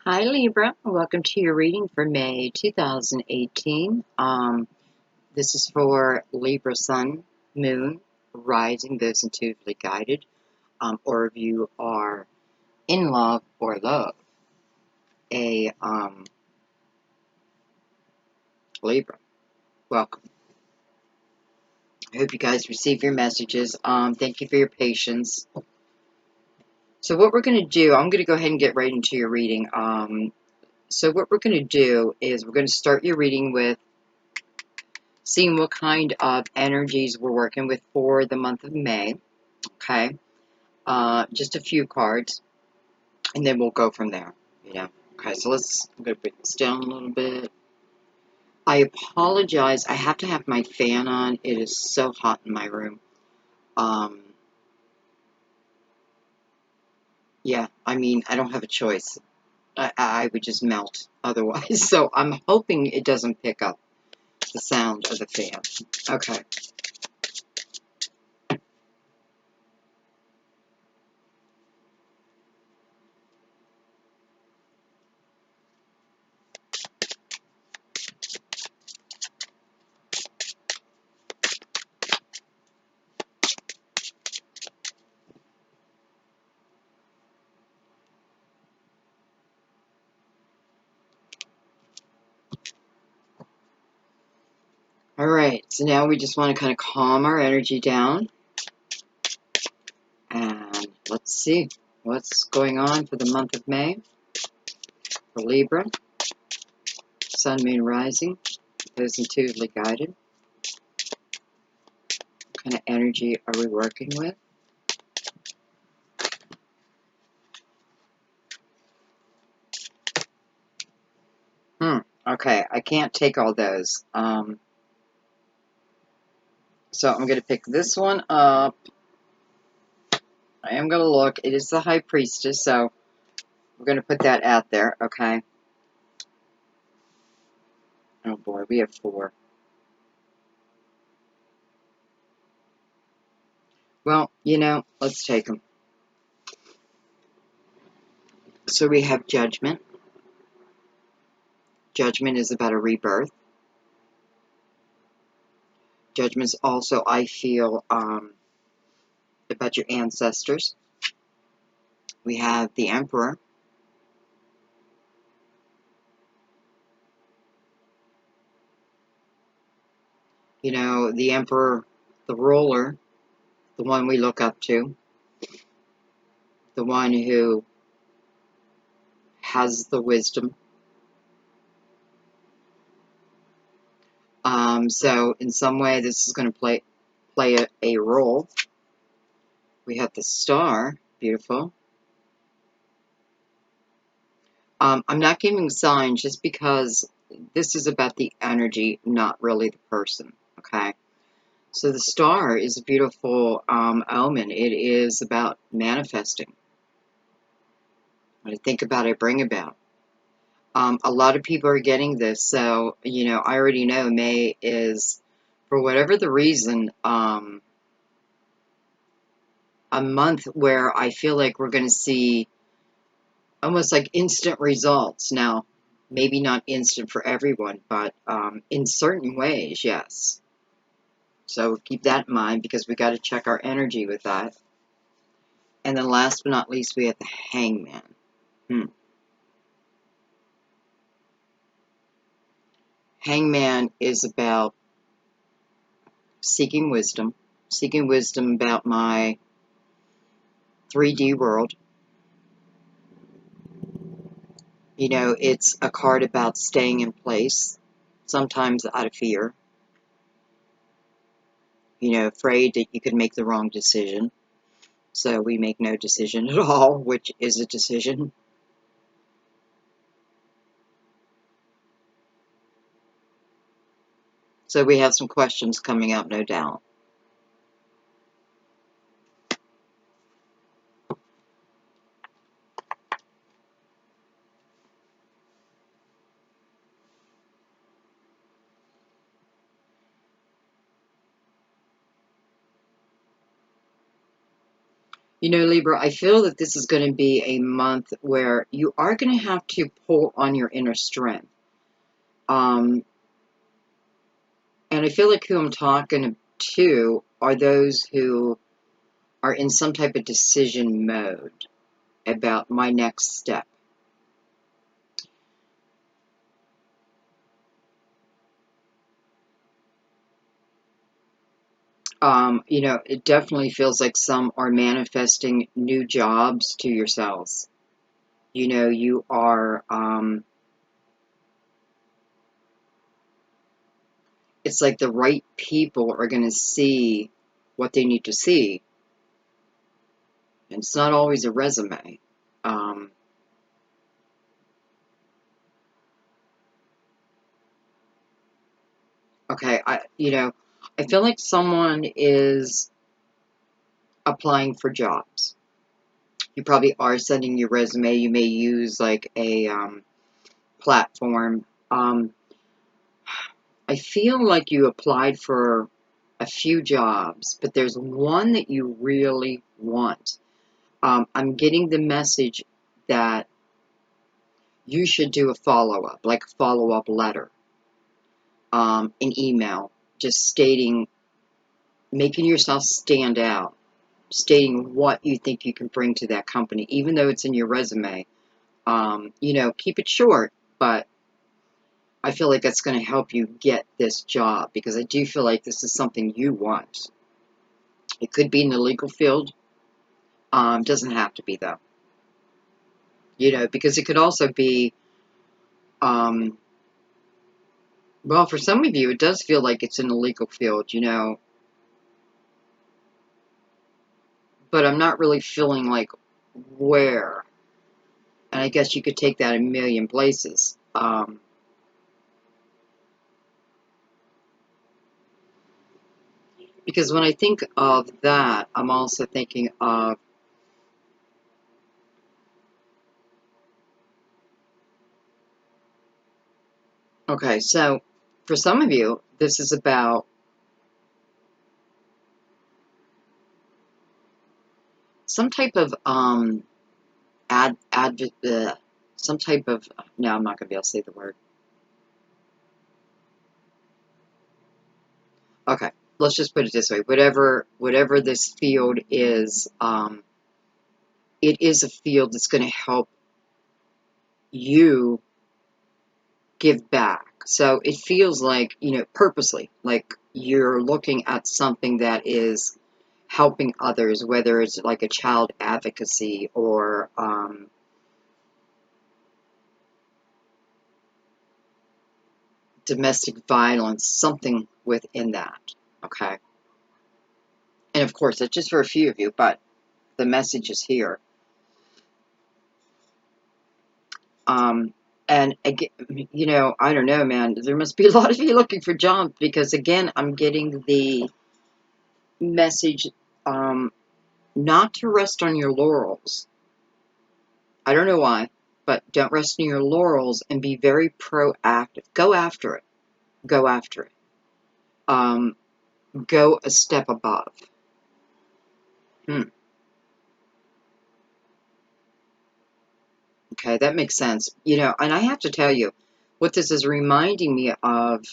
Hi Libra, welcome to your reading for May 2018. This is for Libra Sun, Moon, Rising, those intuitively guided, or if you are in love or love a Libra. Welcome. I hope you guys receive your messages. Thank you for your patience. So what we're going to do, I'm going to go ahead and get right into your reading. So what we're going to do is we're going to start your reading with seeing what kind of energies we're working with for the month of May. Okay. Just a few cards, and then we'll go from there, Okay, so I'm going to break this down a little bit. I apologize. I have to have my fan on. It is so hot in my room. Yeah, I mean, I don't have a choice. I would just melt otherwise. So I'm hoping it doesn't pick up the sound of the fan. Okay. All right, so now we just want to kind of calm our energy down. And let's see what's going on for the month of May for Libra, Sun, Moon, Rising, those intuitively guided. What kind of energy are we working with? Okay, I can't take all those. So I'm going to pick this one up. I am going to look. It is the High Priestess, so we're going to put that out there, okay? Oh boy, we have 4. Well, let's take them. So we have Judgment. Judgment is about a rebirth. Judgment is also, I feel, about your ancestors. We have the Emperor. The Emperor, the ruler, the one we look up to, the one who has the wisdom. So in some way, this is going to play a role. We have the Star, beautiful. I'm not giving signs just because this is about the energy, not really the person, okay? So the Star is a beautiful omen. It is about manifesting. What I think about, I bring about. A lot of people are getting this, so, I already know May is, for whatever the reason, a month where I feel like we're going to see almost like instant results. Now, maybe not instant for everyone, but in certain ways, yes. So keep that in mind because we got to check our energy with that. And then last but not least, we have the Hangman. Hangman is about seeking wisdom about my 3D world. It's a card about staying in place, sometimes out of fear. Afraid that you could make the wrong decision. So we make no decision at all, which is a decision. So we have some questions coming up, no doubt. You know, Libra, I feel that this is going to be a month where you are going to have to pull on your inner strength. And I feel like who I'm talking to are those who are in some type of decision mode about my next step. You know, it definitely feels like some are manifesting new jobs to yourselves. You know, you are, it's like the right people are going to see what they need to see. And it's not always a resume. Um, okay, I feel like someone is applying for jobs. You probably are sending your resume. You may use like a platform. I feel like you applied for a few jobs, but there's one that you really want. I'm getting the message that you should do a follow-up, like a follow-up letter, an email, just stating, making yourself stand out, stating what you think you can bring to that company, even though it's in your resume. You know, keep it short, but I feel like that's going to help you get this job because I do feel like this is something you want. It could be in the legal field. Doesn't have to be though. You know, because it could also be, um, well, for some of you, it does feel like it's in the legal field, you know, but I'm not really feeling like where. And I guess you could take that a million places. Because when I think of that, I'm also thinking of, okay, so for some of you, this is about some type of some type of, no, I'm not going to be able to say the word. Okay, let's just put it this way. Whatever this field is, it is a field that's going to help you give back. So it feels like, you know, purposely, like you're looking at something that is helping others, whether it's like a child advocacy or domestic violence, something within that. Okay. And of course, it's just for a few of you, but the message is here. And again, you know, I don't know, man. There must be a lot of you looking for jobs because, again, I'm getting the message not to rest on your laurels. I don't know why, but don't rest on your laurels and be very proactive. Go after it. Go after it. Go a step above. Okay, that makes sense. You know, and I have to tell you, what this is reminding me of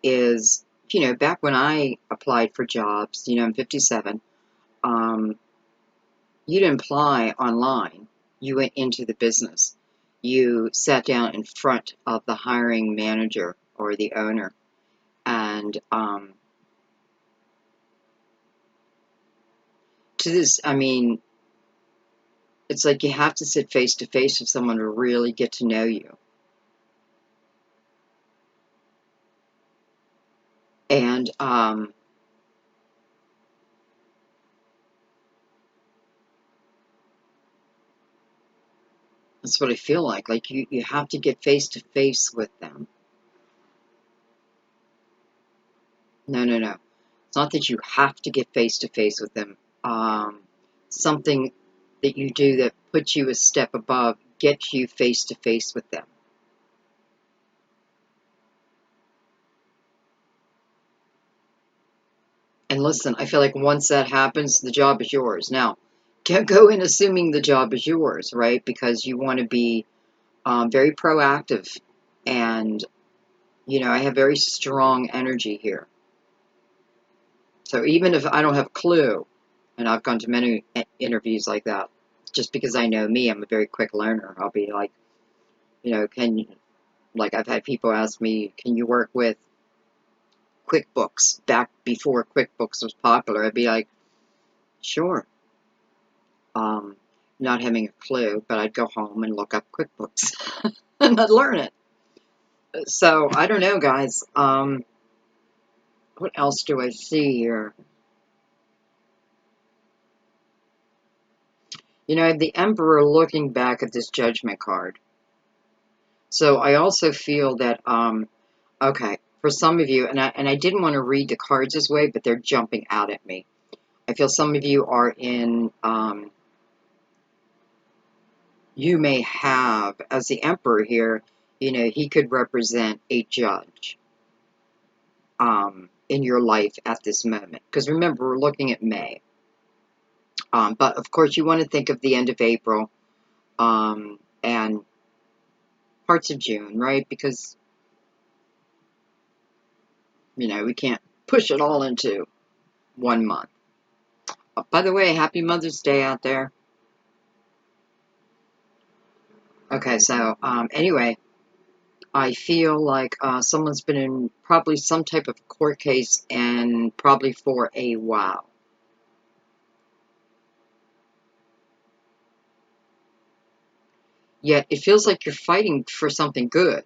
is, you know, back when I applied for jobs, you know, I'm 57, you didn't apply online. You went into the business. You sat down in front of the hiring manager or the owner, and to this, I mean, it's like you have to sit face to face with someone to really get to know you. And that's what I feel like. Like you have to get face to face with them. No, no, no. It's not that you have to get face to face with them. Something that you do that puts you a step above gets you face to face with them. And listen, I feel like once that happens, the job is yours. Now, Don't go in assuming the job is yours, right? Because you want to be very proactive. And, you know, I have very strong energy here. So even if I don't have a clue, and I've gone to many interviews like that, just because I know me, I'm a very quick learner. I'll be like, you know, like I've had people ask me, can you work with QuickBooks back before QuickBooks was popular? I'd be like, sure. Not having a clue, but I'd go home and look up QuickBooks and I'd learn it. So I don't know, guys. What else do I see here? You know, I have the Emperor looking back at this Judgment card. So I also feel that, okay, for some of you, and I didn't want to read the cards this way, but they're jumping out at me. I feel some of you are in, you may have, as the Emperor here, you know, he could represent a judge in your life at this moment. Because remember, we're looking at May. But of course, you want to think of the end of April and parts of June, right? Because, you know, we can't push it all into 1 month. Oh, by the way, happy Mother's Day out there. Okay, so anyway, I feel like someone's been in probably some type of court case and probably for a while. Yet it feels like you're fighting for something good.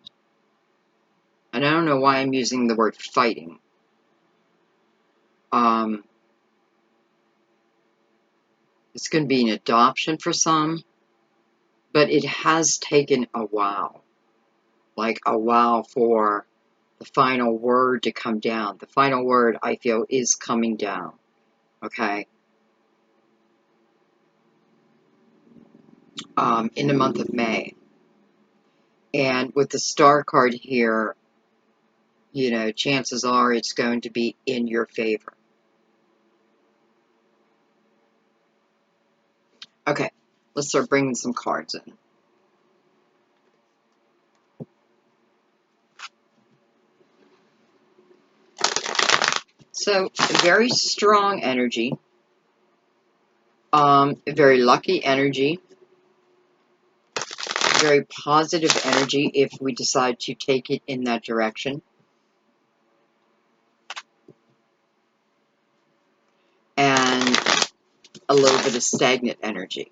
And I don't know why I'm using the word fighting. It's going to be an adoption for some, but it has taken a while. Like a while for the final word to come down. The final word, I feel, is coming down. Okay? In the month of May. And with the star card here, you know, chances are it's going to be in your favor. Okay, let's start bringing some cards in. So, very strong energy. Very lucky energy. Very positive energy if we decide to take it in that direction. And a little bit of stagnant energy.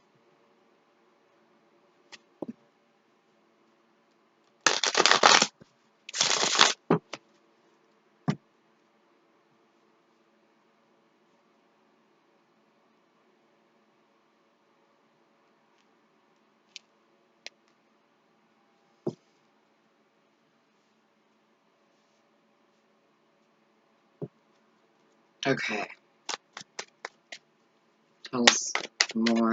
Okay. Tell us more.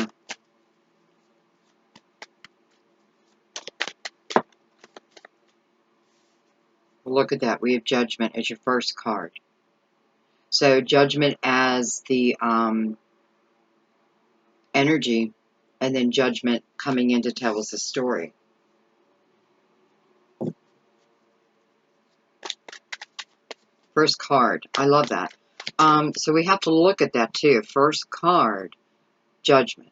Look at that. We have Judgment as your first card. So Judgment as the energy, and then Judgment coming in to tell us a story. First card. I love that. So we have to look at that too. First card, Judgment.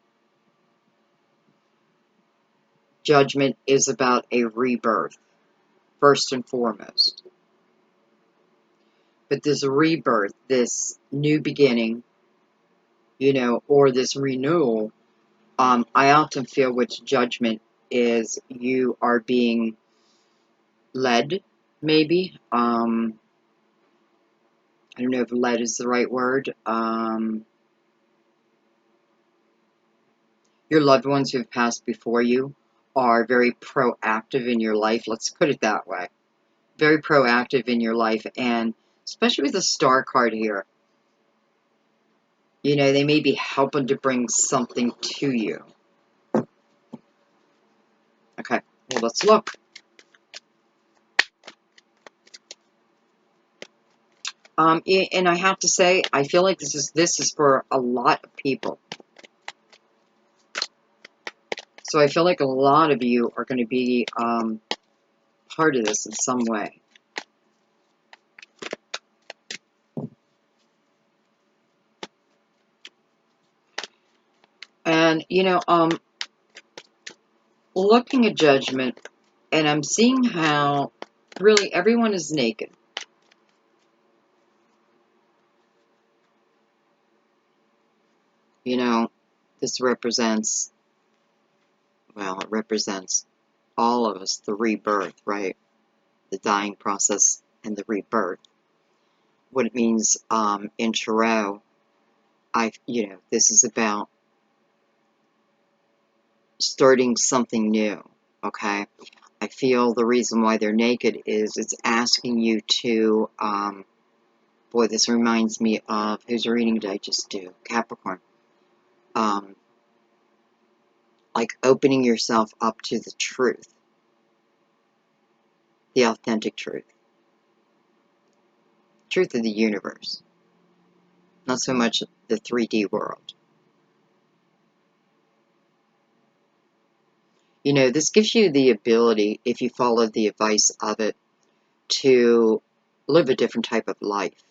Judgment is about a rebirth, first and foremost. But this rebirth, this new beginning, you know, or this renewal, I often feel with Judgment is you are being led, maybe. I don't know if led is the right word. Your loved ones who have passed before you are very proactive in your life. Let's put it that way. Very proactive in your life. And especially with the star card here, you know, they may be helping to bring something to you. Okay, well, let's look. And I have to say, I feel like this is for a lot of people. So I feel like a lot of you are going to be part of this in some way. And, you know, looking at Judgment, and I'm seeing how really everyone is naked. You know, this represents, well, it represents all of us, the rebirth, right? The dying process and the rebirth. What it means in Tarot, this is about starting something new, okay? I feel the reason why they're naked is it's asking you to, boy, this reminds me of, whose reading did I just do? Capricorn. Like opening yourself up to the truth, the authentic truth of the universe, not so much the 3D world. You know, this gives you the ability, if you follow the advice of it, to live a different type of life.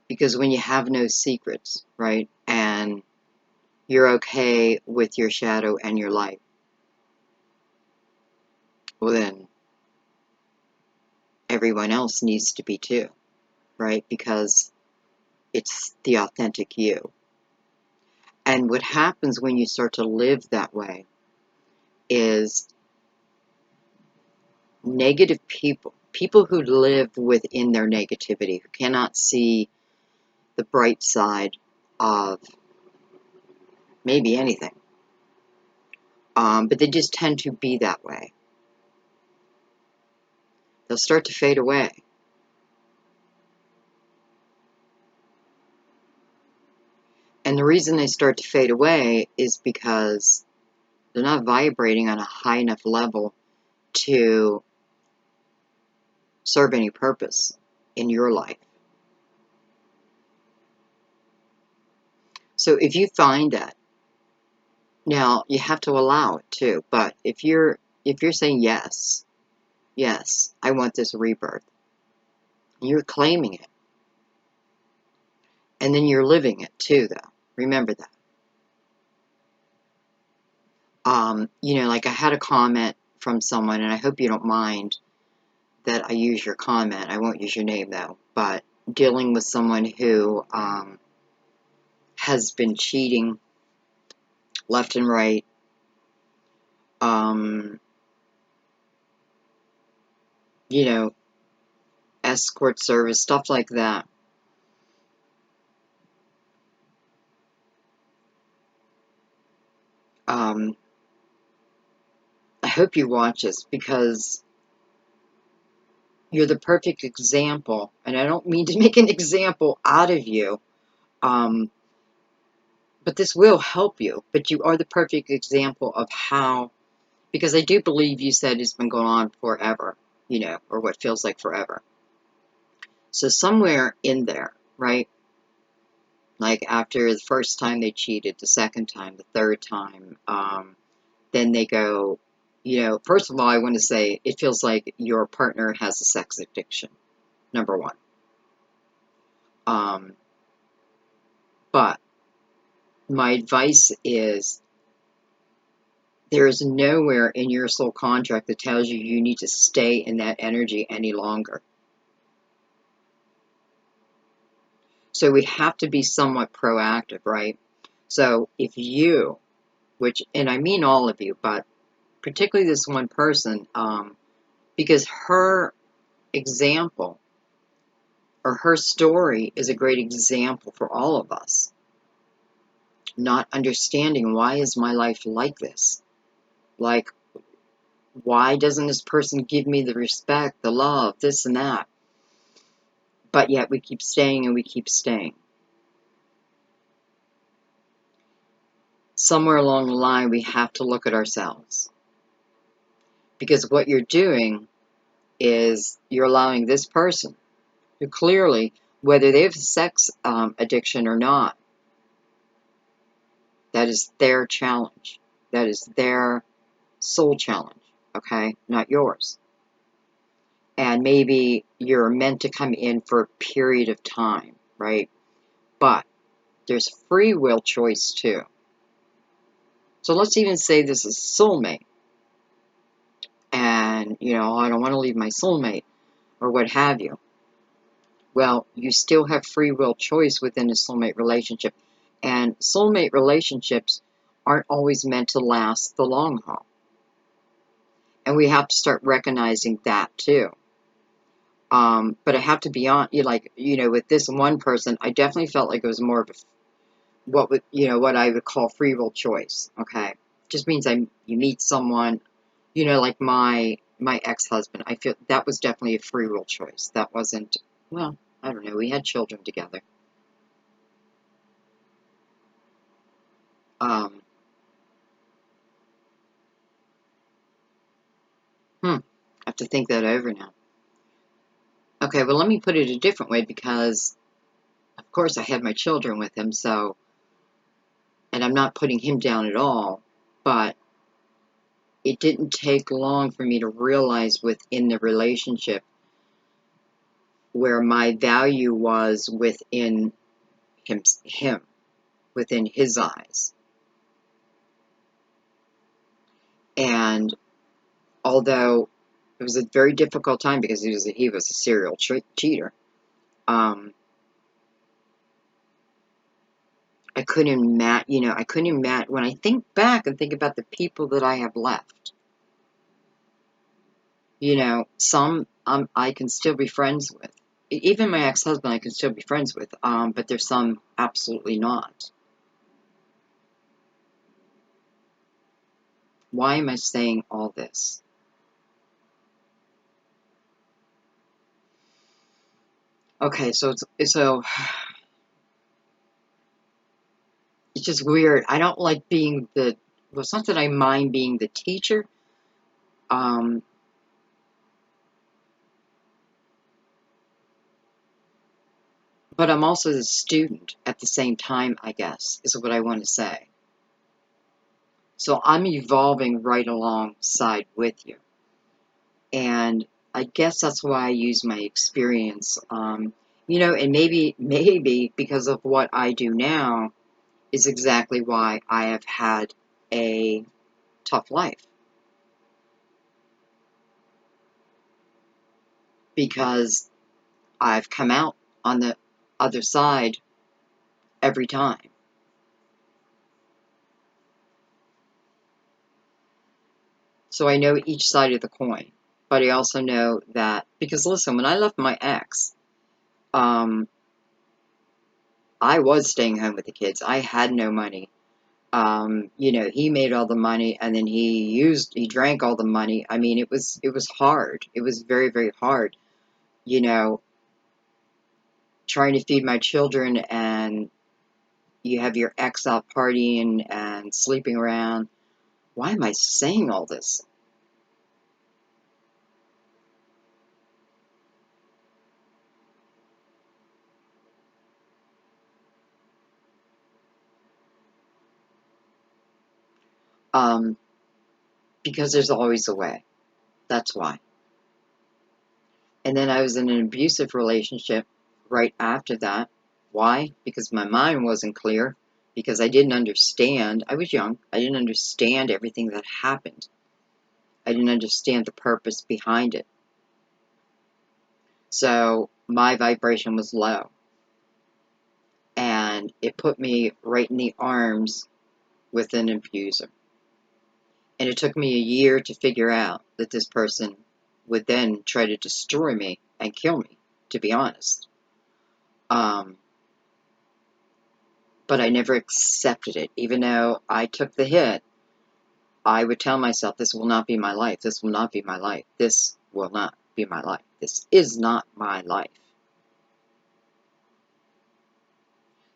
Because when you have no secrets, right, and you're okay with your shadow and your light, well then, everyone else needs to be too, right? Because it's the authentic you. And what happens when you start to live that way is negative people who live within their negativity, who cannot see the bright side of maybe anything, but they just tend to be that way. They'll start to fade away. And the reason they start to fade away is because they're not vibrating on a high enough level to serve any purpose in your life. So if you find that, now you have to allow it too, but if you're saying yes, I want this rebirth, you're claiming it, and then you're living it too, though. Remember that. You know, like I had a comment from someone, and I hope you don't mind that I use your comment. I won't use your name though, but dealing with someone who has been cheating left and right, you know, escort service, stuff like that. I hope you watch this because you're the perfect example, and I don't mean to make an example out of you, but this will help you. But you are the perfect example of how, because I do believe you said it's been going on forever, you know, or what feels like forever. So somewhere in there, right? Like after the first time they cheated, the second time, the third time, then they go, you know, first of all, I want to say it feels like your partner has a sex addiction, number one. But my advice is there is nowhere in your soul contract that tells you you need to stay in that energy any longer. So we have to be somewhat proactive, right? So if you, which, and I mean all of you, but particularly this one person, because her example or her story is a great example for all of us. Not understanding, why is my life like this? Like, why doesn't this person give me the respect, the love, this and that? But yet we keep staying and we keep staying. Somewhere along the line, we have to look at ourselves. Because what you're doing is you're allowing this person, who clearly, whether they have sex addiction or not, That is their challenge. That is their soul challenge, okay? Not yours. And maybe you're meant to come in for a period of time, right? But there's free will choice too. So let's even say this is soulmate. And, you know, I don't want to leave my soulmate or what have you. Well, you still have free will choice within a soulmate relationship. And soulmate relationships aren't always meant to last the long haul. And we have to start recognizing that too. But I have to be on, with this one person, I definitely felt like it was more of a, what I would call free will choice. Okay, just means you meet someone, like my ex-husband. I feel that was definitely a free will choice. That wasn't, well, I don't know. We had children together. I have to think that over now. Okay, well, let me put it a different way because, of course, I had my children with him, so, and I'm not putting him down at all, but it didn't take long for me to realize within the relationship where my value was within him, within his eyes. And although it was a very difficult time because he was a serial cheater, I couldn't imagine, when I think back and think about the people that I have left, some I can still be friends with. Even my ex-husband I can still be friends with, but there's some absolutely not. Why am I saying all this? Okay, so it's just weird. I don't like being well, it's not that I mind being the teacher. But I'm also the student at the same time, I guess, is what I want to say. So I'm evolving right alongside with you. And I guess that's why I use my experience. And maybe because of what I do now is exactly why I have had a tough life. Because I've come out on the other side every time. So I know each side of the coin. But I also know that, because listen, when I left my ex, I was staying home with the kids. I had no money. He made all the money and then he drank all the money. I mean, it was hard. It was very, very hard, trying to feed my children, and you have your ex out partying and sleeping around. Why am I saying all this? Because there's always a way. That's why. And then I was in an abusive relationship right after that. Why? Because my mind wasn't clear. Because I didn't understand. I was young. I didn't understand everything that happened. I didn't understand the purpose behind it. So my vibration was low. And it put me right in the arms with an abuser. And it took me a year to figure out that this person would then try to destroy me and kill me, to be honest. But I never accepted it. Even though I took the hit, I would tell myself, this will not be my life. This will not be my life. This will not be my life. This is not my life.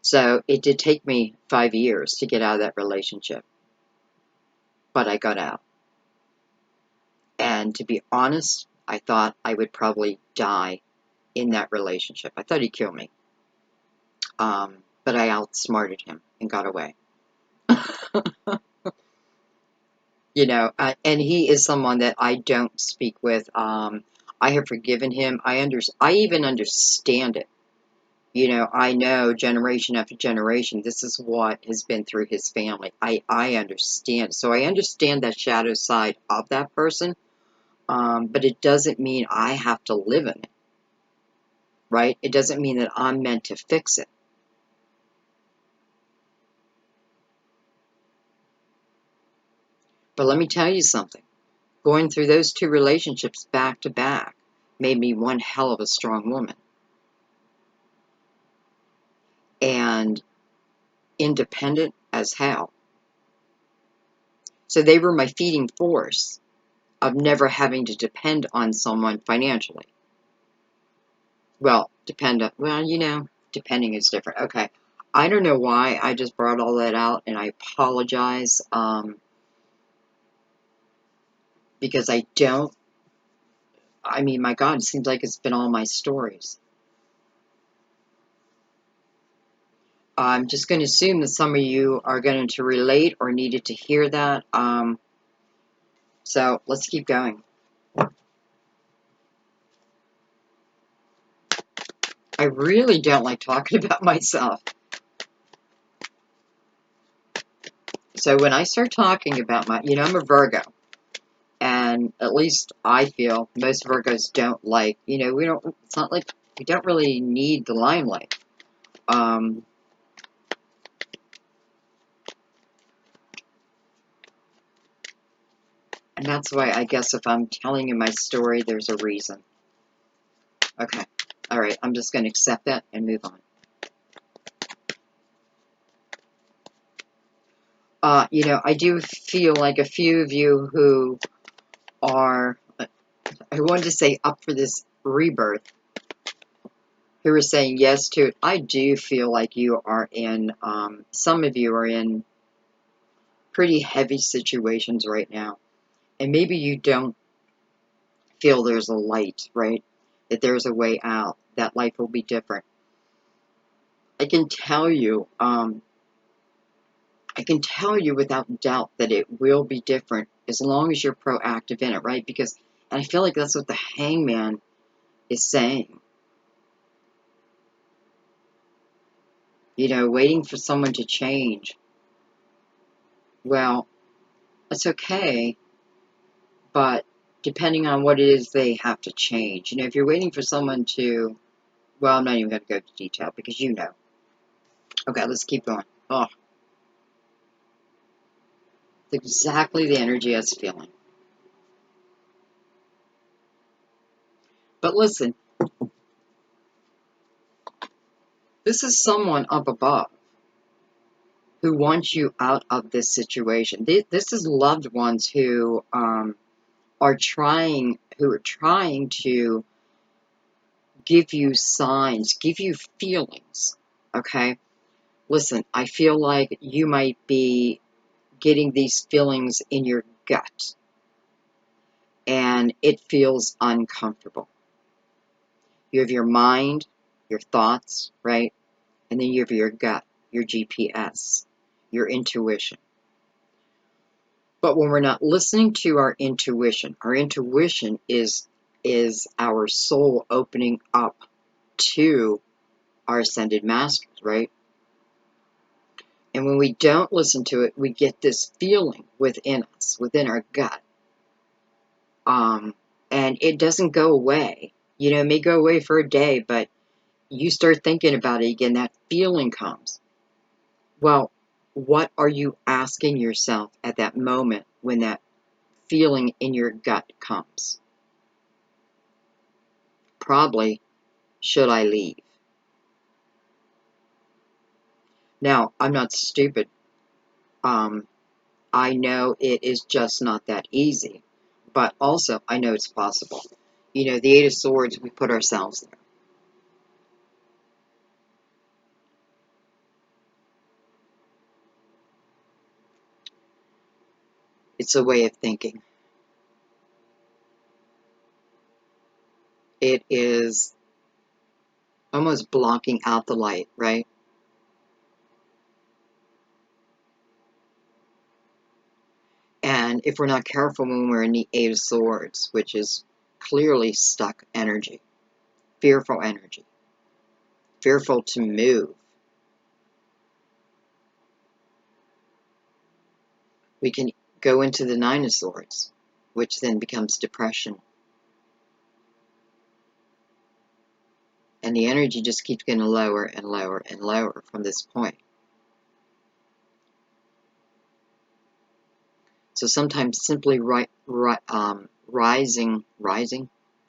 So it did take me 5 years to get out of that relationship. But I got out. And to be honest, I thought I would probably die in that relationship. I thought he'd kill me. But I outsmarted him and got away. You know, and he is someone that I don't speak with. I have forgiven him. I even understand it. You know, I know generation after generation, this is what has been through his family. I understand. So I understand that shadow side of that person, but it doesn't mean I have to live in it, right? It doesn't mean that I'm meant to fix it. But let me tell you something. Going through those two relationships back to back made me one hell of a strong woman. And independent as hell. So they were my feeding force of never having to depend on someone financially. Well, you know, depending is different. Okay. I don't know why I just brought all that out, and I apologize, because I mean, my God, it seems like it's been all my stories. I'm just going to assume that some of you are going to relate or needed to hear that. So let's keep going. I really don't like talking about myself. So when I start talking about you know, I'm a Virgo, and at least I feel most Virgos don't like, you know, it's not like we don't really need the limelight. And that's why I guess if I'm telling you my story, there's a reason. Okay. All right. I'm just going to accept that and move on. You know, I do feel like a few of you who are, I wanted to say up for this rebirth, who are saying yes to it. I do feel like you are in, some of you are in pretty heavy situations right now. And maybe you don't feel there's a light, right? That there's a way out, that life will be different. I can tell you, without doubt that it will be different as long as you're proactive in it, right? Because, and I feel like that's what the hangman is saying. You know, waiting for someone to change. Well, it's okay, but depending on what it is they have to change. You know, if you're waiting for someone to, well, I'm not even going to go into detail because you know. Okay, let's keep going. Oh, it's exactly the energy I was feeling. But listen, this is someone up above who wants you out of this situation. This is loved ones who are trying to give you signs, give you feelings. Okay, listen, I feel like you might be getting these feelings in your gut, and it feels uncomfortable. You have your mind, your thoughts, right? And then you have your gut, your GPS, your intuition. But when we're not listening to our intuition is our soul opening up to our ascended masters, right? And when we don't listen to it, we get this feeling within us, within our gut. And it doesn't go away. You know, it may go away for a day, but you start thinking about it again, that feeling comes. Well, what are you asking yourself at that moment when that feeling in your gut comes? Probably, should I leave? Now, I'm not stupid. I know it is just not that easy, but also I know it's possible. You know, the Eight of Swords, we put ourselves there. It's a way of thinking. It is almost blocking out the light, right? And if we're not careful when we're in the Eight of Swords, which is clearly stuck energy, fearful to move, we can go into the Nine of Swords, which then becomes depression. And the energy just keeps getting lower and lower and lower from this point. So sometimes simply rising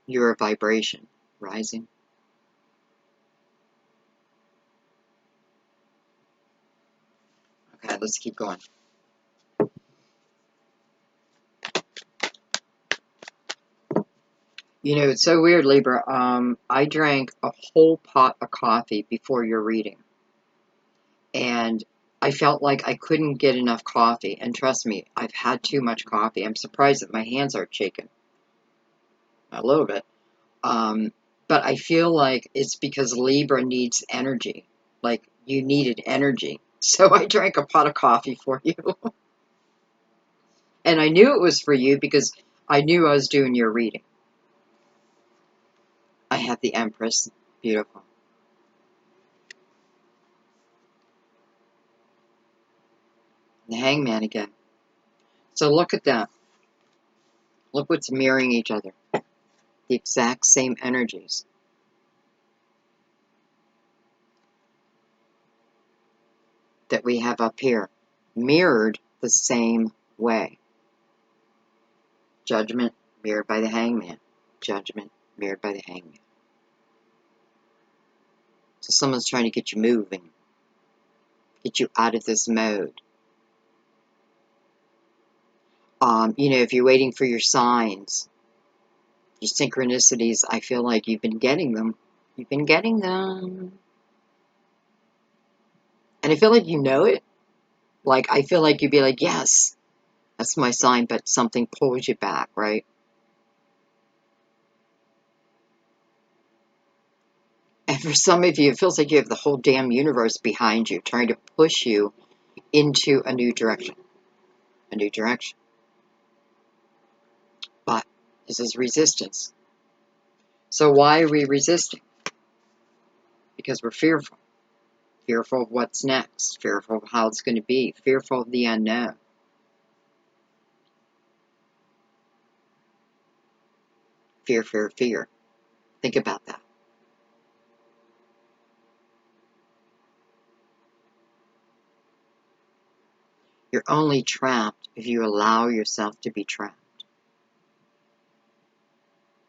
your vibration, rising. Okay, let's keep going. You know, it's so weird, Libra. I drank a whole pot of coffee before your reading. And I felt like I couldn't get enough coffee. And trust me, I've had too much coffee. I'm surprised that my hands aren't shaking. A little bit. But I feel like it's because Libra needs energy. Like, you needed energy. So I drank a pot of coffee for you. And I knew it was for you because I knew I was doing your reading. I have the Empress. Beautiful. The Hangman again. So look at that. Look what's mirroring each other. The exact same energies. That we have up here. Mirrored the same way. Judgment mirrored by the Hangman. Judgment mirrored by the Hangman. So someone's trying to get you moving. Get you out of this mode. You know, if you're waiting for your signs, your synchronicities, I feel like you've been getting them. You've been getting them. And I feel like you know it. Like, I feel like you'd be like, yes, that's my sign, but something pulls you back, right? And for some of you, it feels like you have the whole damn universe behind you, trying to push you into a new direction. A new direction. But this is resistance. So why are we resisting? Because we're fearful. Fearful of what's next. Fearful of how it's going to be. Fearful of the unknown. Fear, fear, fear. Think about that. You're only trapped if you allow yourself to be trapped.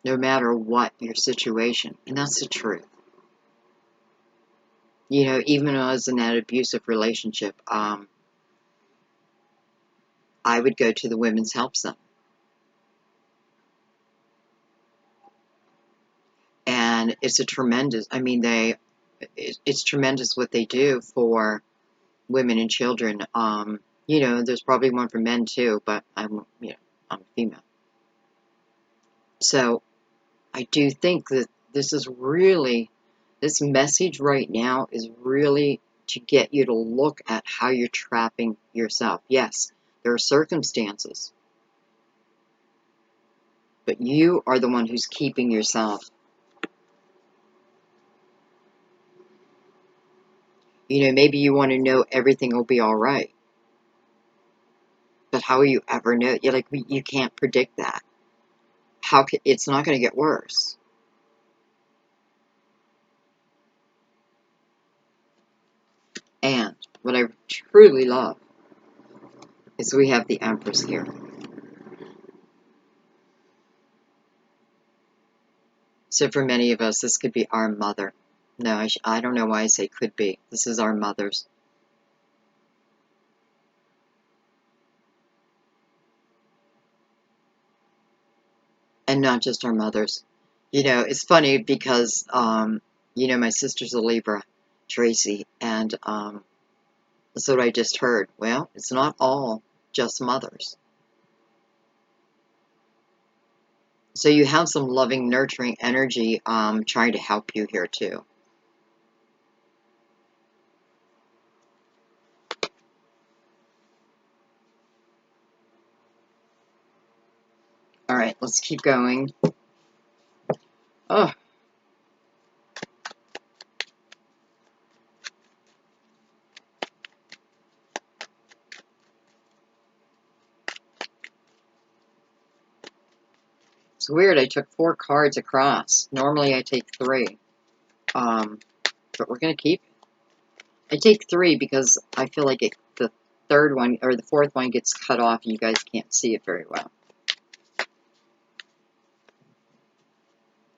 No matter what your situation. And that's the truth. You know, even when I was in that abusive relationship, I would go to the Women's Help Center. And it's a tremendous, I mean, it's tremendous what they do for women and children. You know, there's probably one for men too, but I'm a female. So I do think that this message right now is really to get you to look at how you're trapping yourself. Yes, there are circumstances, but you are the one who's keeping yourself. You know, maybe you want to know everything will be all right. But how will you ever know? You're like, you can't predict that. It's not going to get worse. And what I truly love is we have the Empress here. So for many of us, this could be our mother. No, I don't know why I say could be. This is our mothers. And not just our mothers. You know, it's funny because, you know, my sister's a Libra, Tracy, and that's what I just heard. Well, it's not all just mothers. So you have some loving, nurturing energy trying to help you here too. right, let's keep going. Oh. It's weird, I took 4 cards across. Normally I take 3. But we're going to keep it. I take 3 because I feel like the third one, or the fourth one gets cut off and you guys can't see it very well.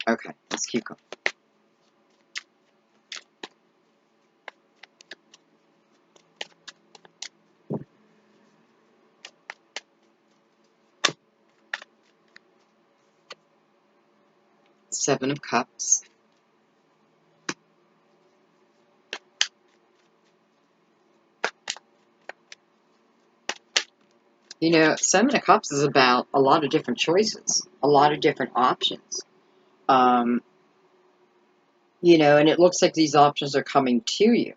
Okay, let's keep going. Seven of Cups. You know, Seven of Cups is about a lot of different choices, a lot of different options. You know, and it looks like these options are coming to you.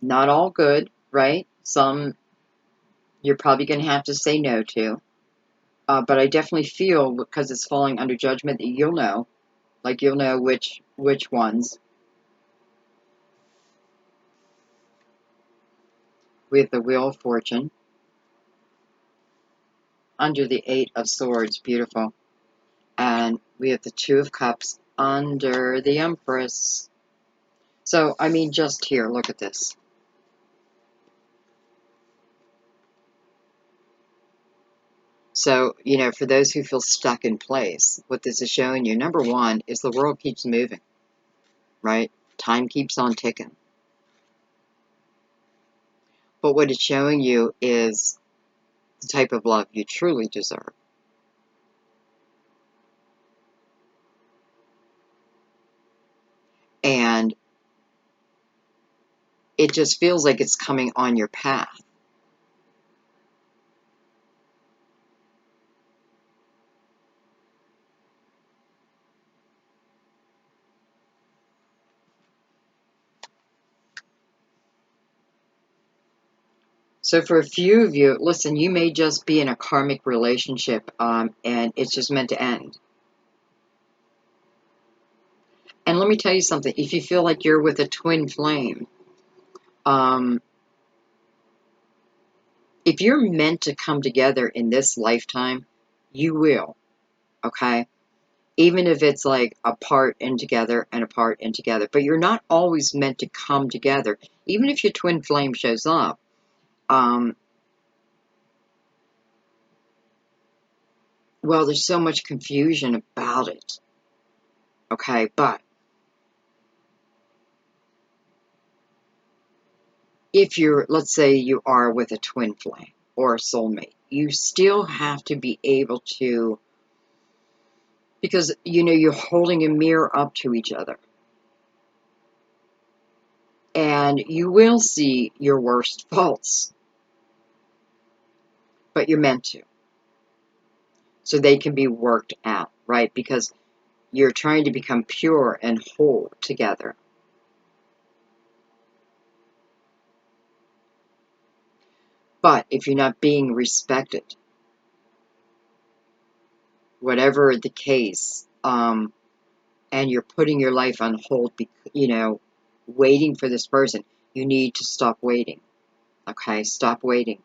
Not all good, right? Some you're probably going to have to say no to. But I definitely feel, because it's falling under judgment, that you'll know. Like, you'll know which ones. With the Wheel of Fortune. Under the 8 of Swords. Beautiful. And we have the 2 of Cups under the Empress. So, I mean, just here, look at this. So, you know, for those who feel stuck in place, what this is showing you, number one, is the world keeps moving, right? Time keeps on ticking. But what it's showing you is the type of love you truly deserve. And it just feels like it's coming on your path. So for a few of you, listen, you may just be in a karmic relationship, and it's just meant to end. And let me tell you something. If you feel like you're with a twin flame, if you're meant to come together in this lifetime, you will, okay? Even if it's like apart and together and apart and together. But you're not always meant to come together. Even if your twin flame shows up, well, there's so much confusion about it. Okay, but if you're, let's say you are with a twin flame or a soulmate, you still have to be able to, because, you know, you're holding a mirror up to each other. And you will see your worst faults, but you're meant to. So they can be worked out, right? Because you're trying to become pure and whole together. But if you're not being respected, whatever the case, and you're putting your life on hold, you know, waiting for this person, you need to stop waiting. Okay, stop waiting.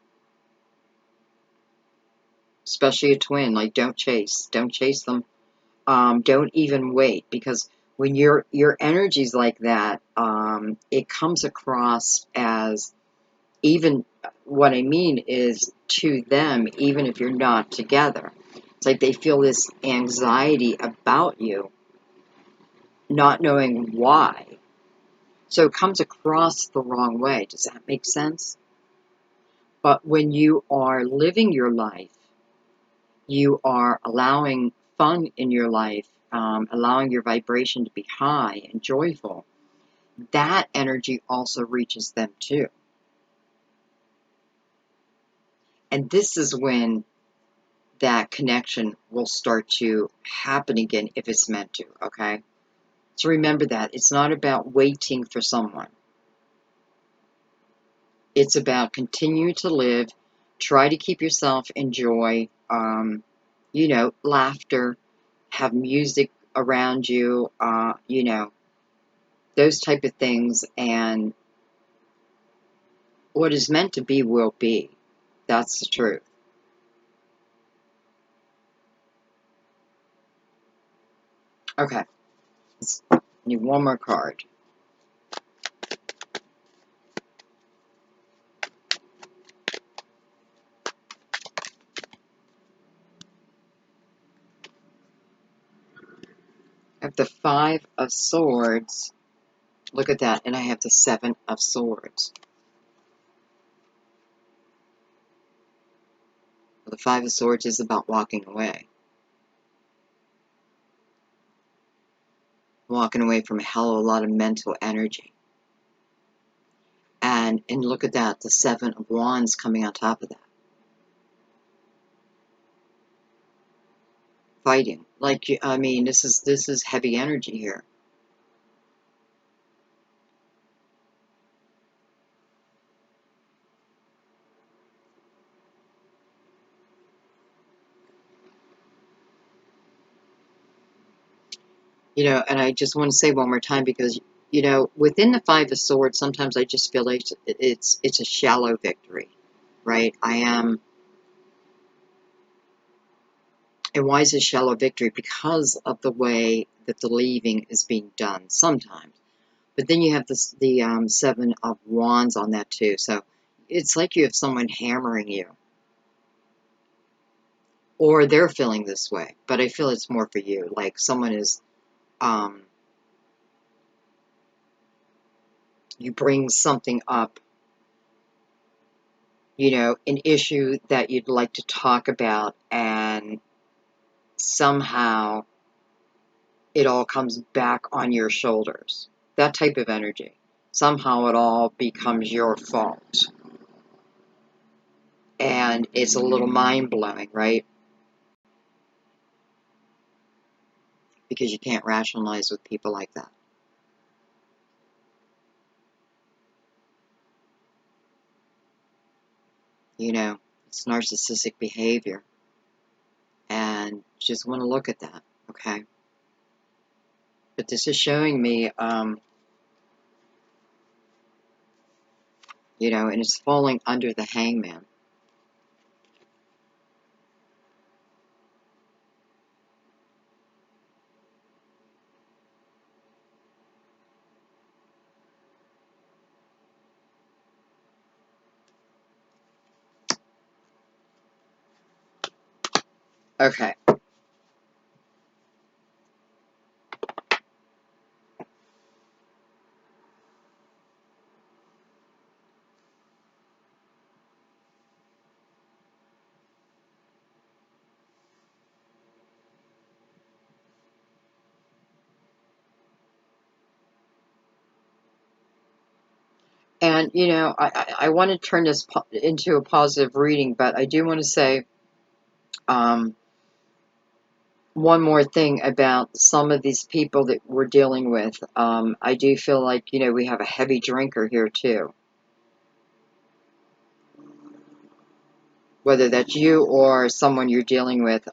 Especially a twin, like, don't chase them. Don't even wait, because when your energy's like that, it comes across as, even, what I mean is, to them, even if you're not together, it's like they feel this anxiety about you, not knowing why. So it comes across the wrong way. Does that make sense? But when you are living your life, you are allowing fun in your life, allowing your vibration to be high and joyful, that energy also reaches them too. And this is when that connection will start to happen again, if it's meant to, okay? So remember that. It's not about waiting for someone. It's about continue to live, try to keep yourself in joy, you know, laughter, have music around you, you know, those type of things, and what is meant to be will be. That's the truth. Okay, let's need one more card. I have the Five of Swords. Look at that, and I have the Seven of Swords. The Five of Swords is about walking away. Walking away from a hell of a lot of mental energy. And look at that, the Seven of Wands coming on top of that. Fighting. Like, I mean, this is heavy energy here. You know, and I just want to say one more time because, you know, within the Five of Swords, sometimes I just feel like it's a shallow victory, right? I am. And why is it shallow victory? Because of the way that the leaving is being done sometimes. But then you have this, the Seven of Wands on that too. So it's like you have someone hammering you. Or they're feeling this way. But I feel it's more for you. Like someone is, you bring something up, you know, an issue that you'd like to talk about, and somehow it all comes back on your shoulders. That type of energy. Somehow it all becomes your fault. And it's a little mind-blowing, right? Because you can't rationalize with people like that. You know, it's narcissistic behavior. And you just want to look at that, okay? But this is showing me, you know, and it's falling under the Hangman. Okay. And, you know, I want to turn this into a positive reading, but I do want to say one more thing about some of these people that we're dealing with. I do feel like, you know, we have a heavy drinker here, too. Whether that's you or someone you're dealing with.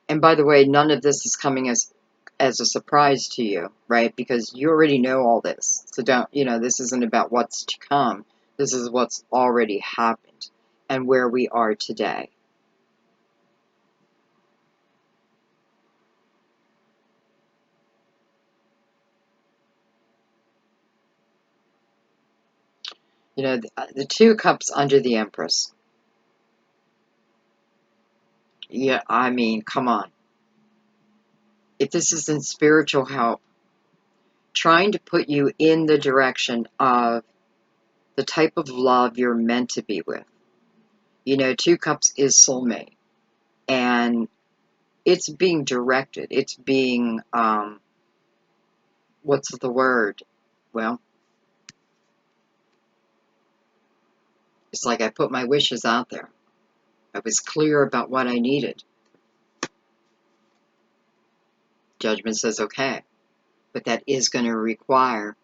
And by the way, none of this is coming as a surprise to you, right? Because you already know all this. So don't, you know, this isn't about what's to come. This is what's already happened and where we are today. You know, the Two Cups under the Empress. Yeah, I mean, come on. If this isn't spiritual help, trying to put you in the direction of the type of love you're meant to be with. You know, Two Cups is soulmate. And it's being directed. It's being, what's the word? Well, it's like I put my wishes out there. I was clear about what I needed. Judgment says, okay, but that is going to require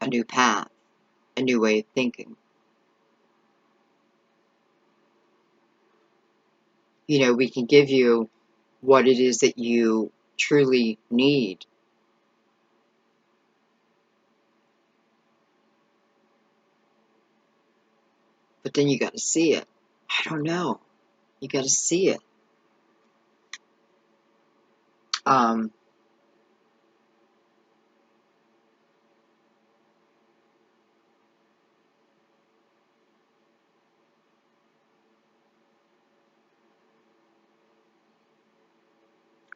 a new path, a new way of thinking. You know, we can give you what it is that you truly need. But then you got to see it. I don't know. You got to see it. I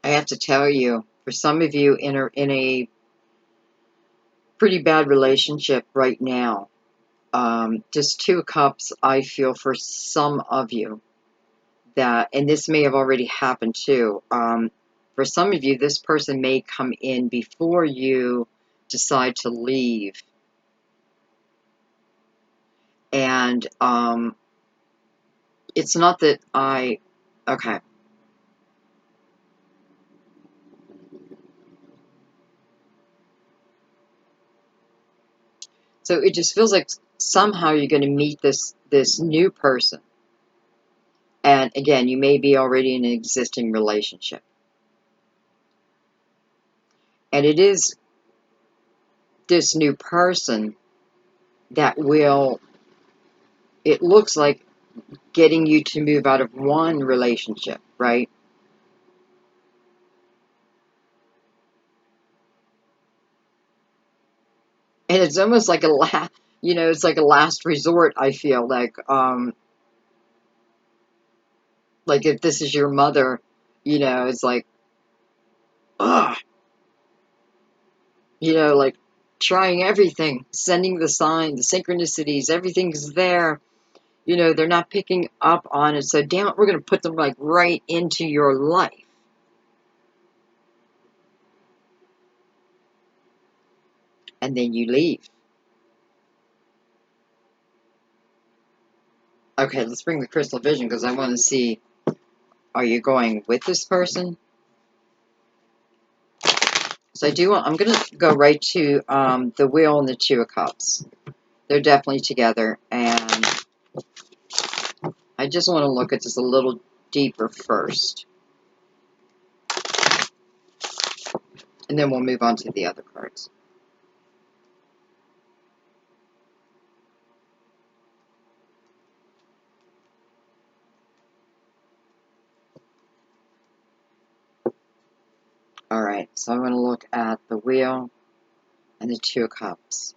have to tell you, for some of you in a pretty bad relationship right now, just 2 of Cups, I feel for some of you that, and this may have already happened too, for some of you, this person may come in before you decide to leave. And it's not that okay. So it just feels like somehow you're going to meet this new person. And again, you may be already in an existing relationship. And it is this new person that will, it looks like, getting you to move out of one relationship, right? And it's almost like it's like a last resort, I feel like if this is your mother, it's like, ugh, like trying everything, sending the sign, the synchronicities, everything's there. They're not picking up on it. So damn it, we're going to put them like right into your life. And then you leave. Okay, let's bring the crystal vision because I want to see, are you going with this person? So I'm going to go right to the Wheel and the 2 of Cups. They're definitely together. And I just want to look at this a little deeper first. And then we'll move on to the other cards. Alright, so I'm going to look at the Wheel and the 2 of Cups.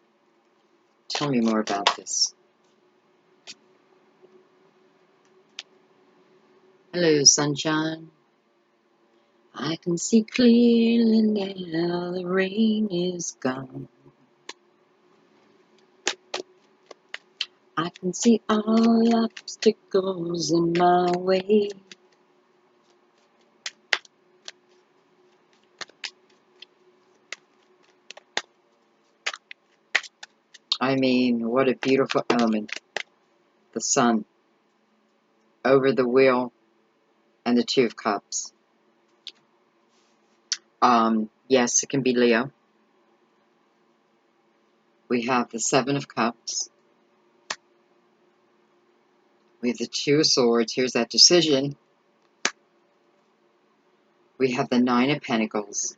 Tell me more about this. Hello, sunshine. I can see clearly now the rain is gone. I can see all the obstacles in my way. I mean, what a beautiful omen. The sun over the Wheel and the 2 of Cups. Yes, it can be Leo. We have the 7 of Cups. We have the 2 of Swords. Here's that decision. We have the 9 of Pentacles.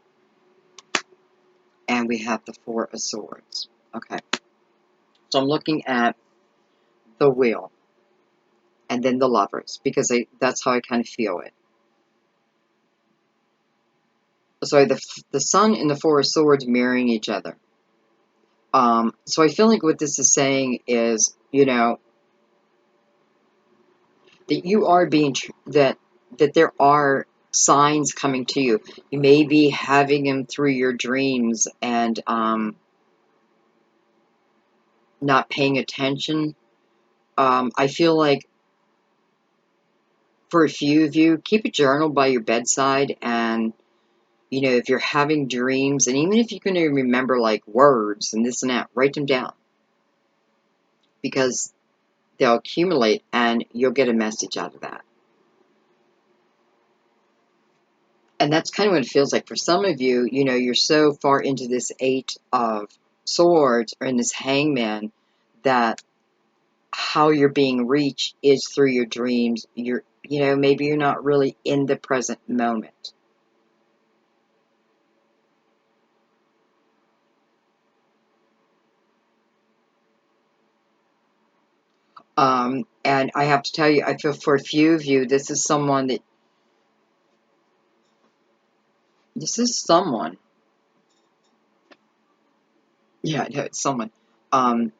And we have the 4 of Swords. Okay. So I'm looking at the Wheel. And then the Lovers. Because that's how I kind of feel it. So the Sun and the 4 of Swords mirroring each other. So I feel like what this is saying is, that you are being, that there are signs coming to you. You may be having them through your dreams and not paying attention. I feel like for a few of you, keep a journal by your bedside, and if you're having dreams, and even if you can remember like words and this and that, write them down, because they'll accumulate and you'll get a message out of that. And that's kind of what it feels like for some of you. You know, you're so far into this Eight of Swords or in this Hangman that how you're being reached is through your dreams. You know, maybe you're not really in the present moment. And I have to tell you, I feel for a few of you, this is someone, yeah, no, it's someone. Um,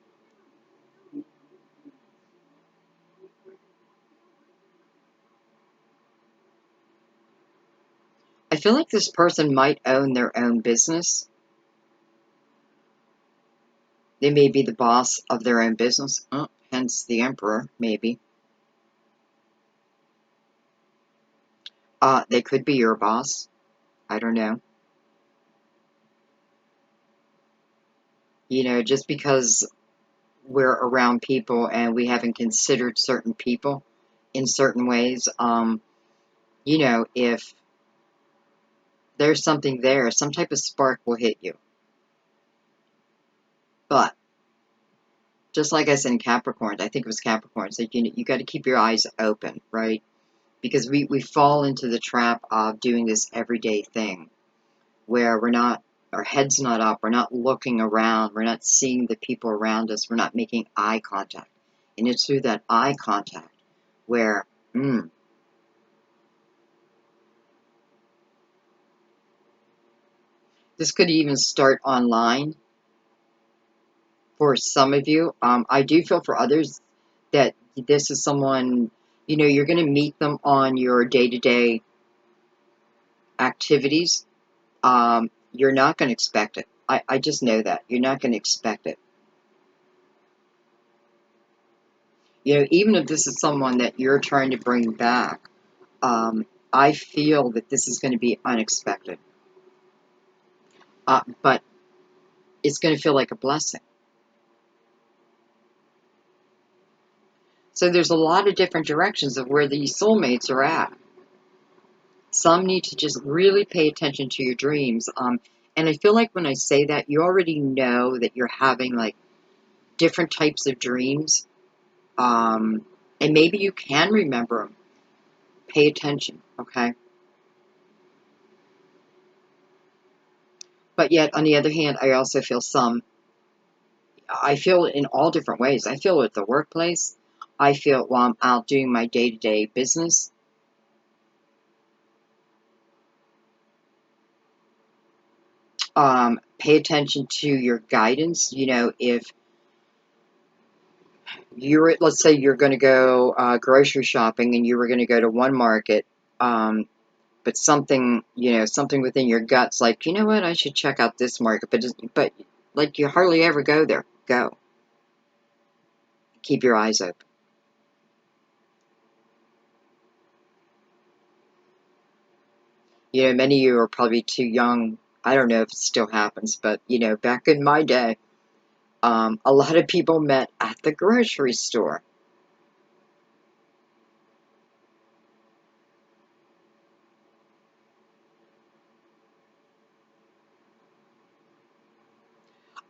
I feel like this person might own their own business. They may be the boss of their own business, hence the Emperor, maybe. They could be your boss. I don't know. You know, just because we're around people and we haven't considered certain people in certain ways, you know, if there's something there, some type of spark will hit you. But just like I said in Capricorns, I think it was Capricorns, like you got to keep your eyes open, right? Because we fall into the trap of doing this everyday thing where we're not, our head's not up, we're not looking around, we're not seeing the people around us, we're not making eye contact. And it's through that eye contact where, this could even start online for some of you. I do feel for others that this is someone, you know, you're going to meet them on your day-to-day activities. You're not going to expect it. I just know that. You're not going to expect it. You know, even if this is someone that you're trying to bring back, I feel that this is going to be unexpected. But it's going to feel like a blessing. So there's a lot of different directions of where these soulmates are at. Some need to just really pay attention to your dreams. And I feel like when I say that, you already know that you're having like different types of dreams. And maybe you can remember them. Pay attention, okay? But yet, on the other hand, I also feel I feel it in all different ways. I feel it at the workplace. I feel it while I'm out doing my day-to-day business. Pay attention to your guidance. You know, if you're, let's say you're going to go grocery shopping and you were going to go to one market, but something, you know, something within your guts, like, you know what, I should check out this market, but like you hardly ever go there. Go. Keep your eyes open. You know, many of you are probably too young. I don't know if it still happens, but, you know, back in my day, a lot of people met at the grocery store.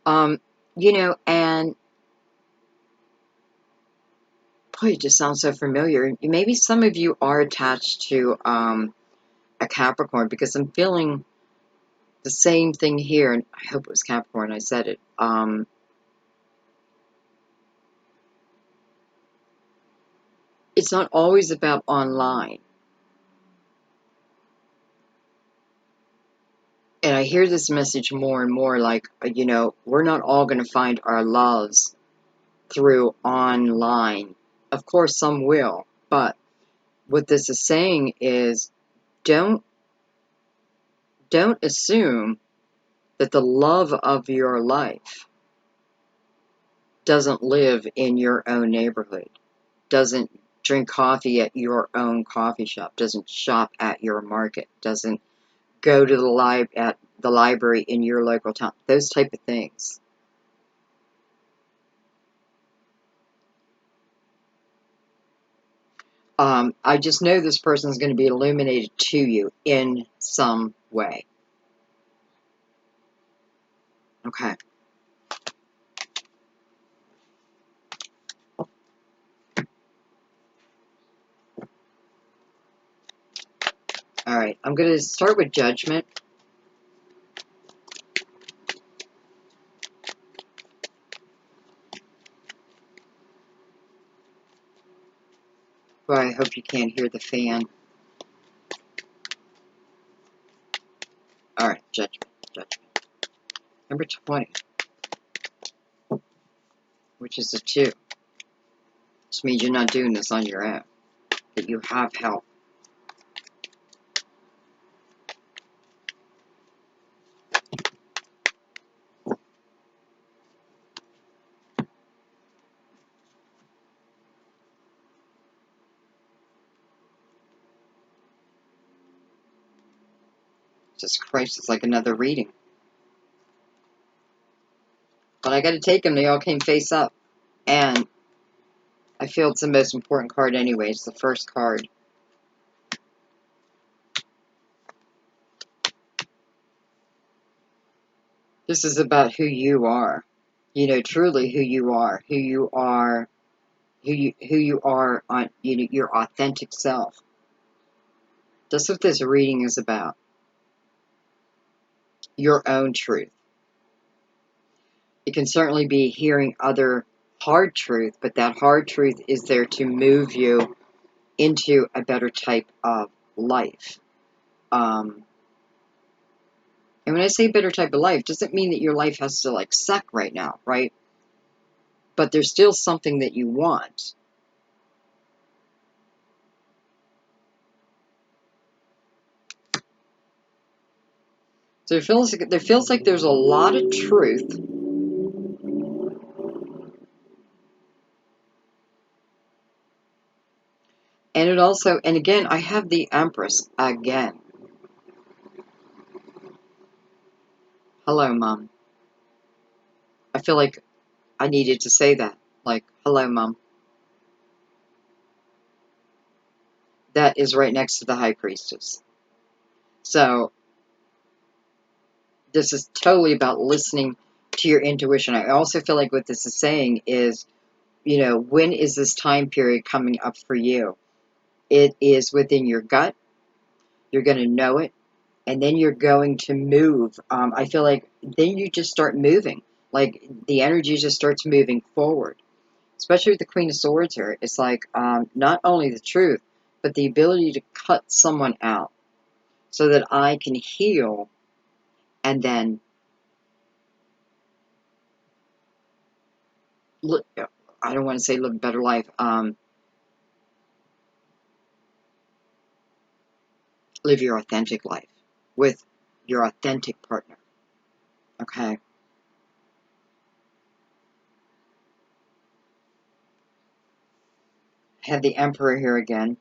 Um, you know, and boy, it just sounds so familiar. Maybe some of you are attached to a Capricorn because I'm feeling the same thing here. And I hope it was Capricorn, I said it. It's not always about online. And I hear this message more and more like, you know, we're not all going to find our loves through online. Of course, some will, but what this is saying is don't assume that the love of your life doesn't live in your own neighborhood, doesn't drink coffee at your own coffee shop, doesn't shop at your market, doesn't go to at the library in your local town, those type of things. I just know this person is going to be illuminated to you in some way. Okay. All right. I'm going to start with Judgment. Boy, I hope you can't hear the fan. All right. Judgment. Judgment. Number 20, which is a 2. This means you're not doing this on your own, that you have help. Jesus Christ, it's like another reading. But I got to take them. They all came face up. And I feel it's the most important card anyway. It's the first card. This is about who you are. You know, truly who you are. Who you are. Who you are on, you know, your authentic self. That's what this reading is about. Your own truth. It can certainly be hearing other hard truth, but that hard truth is there to move you into a better type of life. And when I say better type of life, doesn't mean that your life has to like suck right now, right? But there's still something that you want. So it feels like there's a lot of truth. And it also, and again, I have the Empress again. Hello, Mom. I feel like I needed to say that. Like, hello, Mom. That is right next to the High Priestess. So, this is totally about listening to your intuition. I also feel like what this is saying is, you know, when is this time period coming up for you? It is within your gut. You're going to know it. And then you're going to move. I feel like then you just start moving. Like the energy just starts moving forward. Especially with the Queen of Swords here. It's like not only the truth, but the ability to cut someone out so that I can heal and then look, I don't want to say live a better life. Live your authentic life with your authentic partner. Okay? Have the Emperor here again.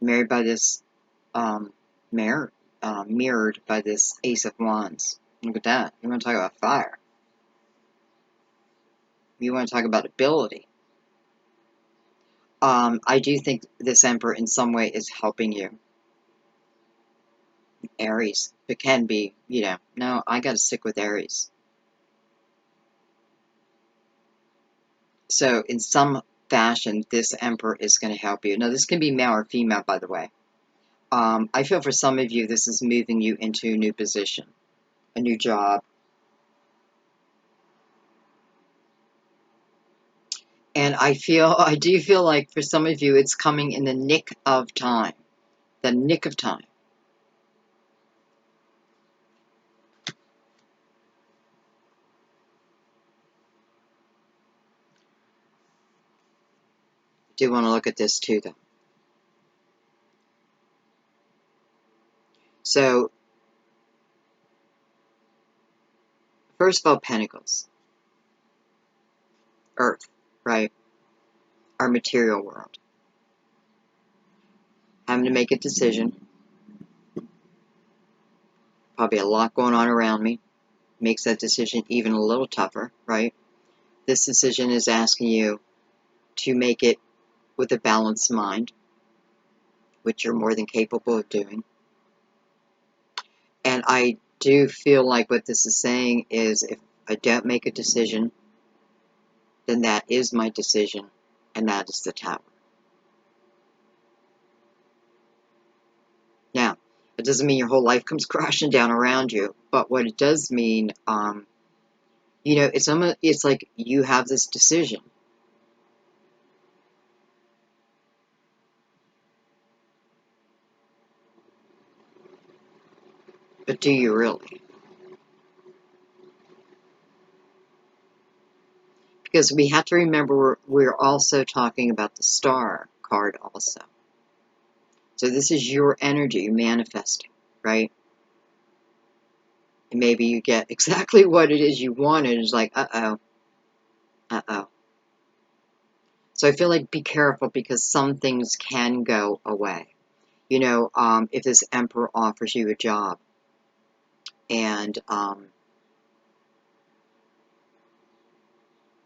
Married by this, mirrored by this Ace of Wands. Look at that. You want to talk about fire. You want to talk about ability. I do think this Emperor in some way is helping you. Aries. It can be, you know, no, I got to stick with Aries. So, in some fashion, this Emperor is going to help you. Now, this can be male or female, by the way. I feel for some of you, this is moving you into a new position, a new job. And I do feel like for some of you, it's coming in the nick of time. The nick of time. I do want to look at this too, though. So, first of all, Pentacles. Earth, right? Our material world. Having to make a decision. Probably a lot going on around me. Makes that decision even a little tougher, right? This decision is asking you to make it with a balanced mind, which you're more than capable of doing. And I do feel like what this is saying is if I don't make a decision, then that is my decision, and that is the Tower. Now, it doesn't mean your whole life comes crashing down around you, but what it does mean, you know, it's like you have this decision. But do you really? Because we have to remember we're also talking about the Star card also. So this is your energy manifesting, right? And maybe you get exactly what it is you wanted. It's like, uh-oh, uh-oh. So I feel like be careful because some things can go away. You know, if this Emperor offers you a job and,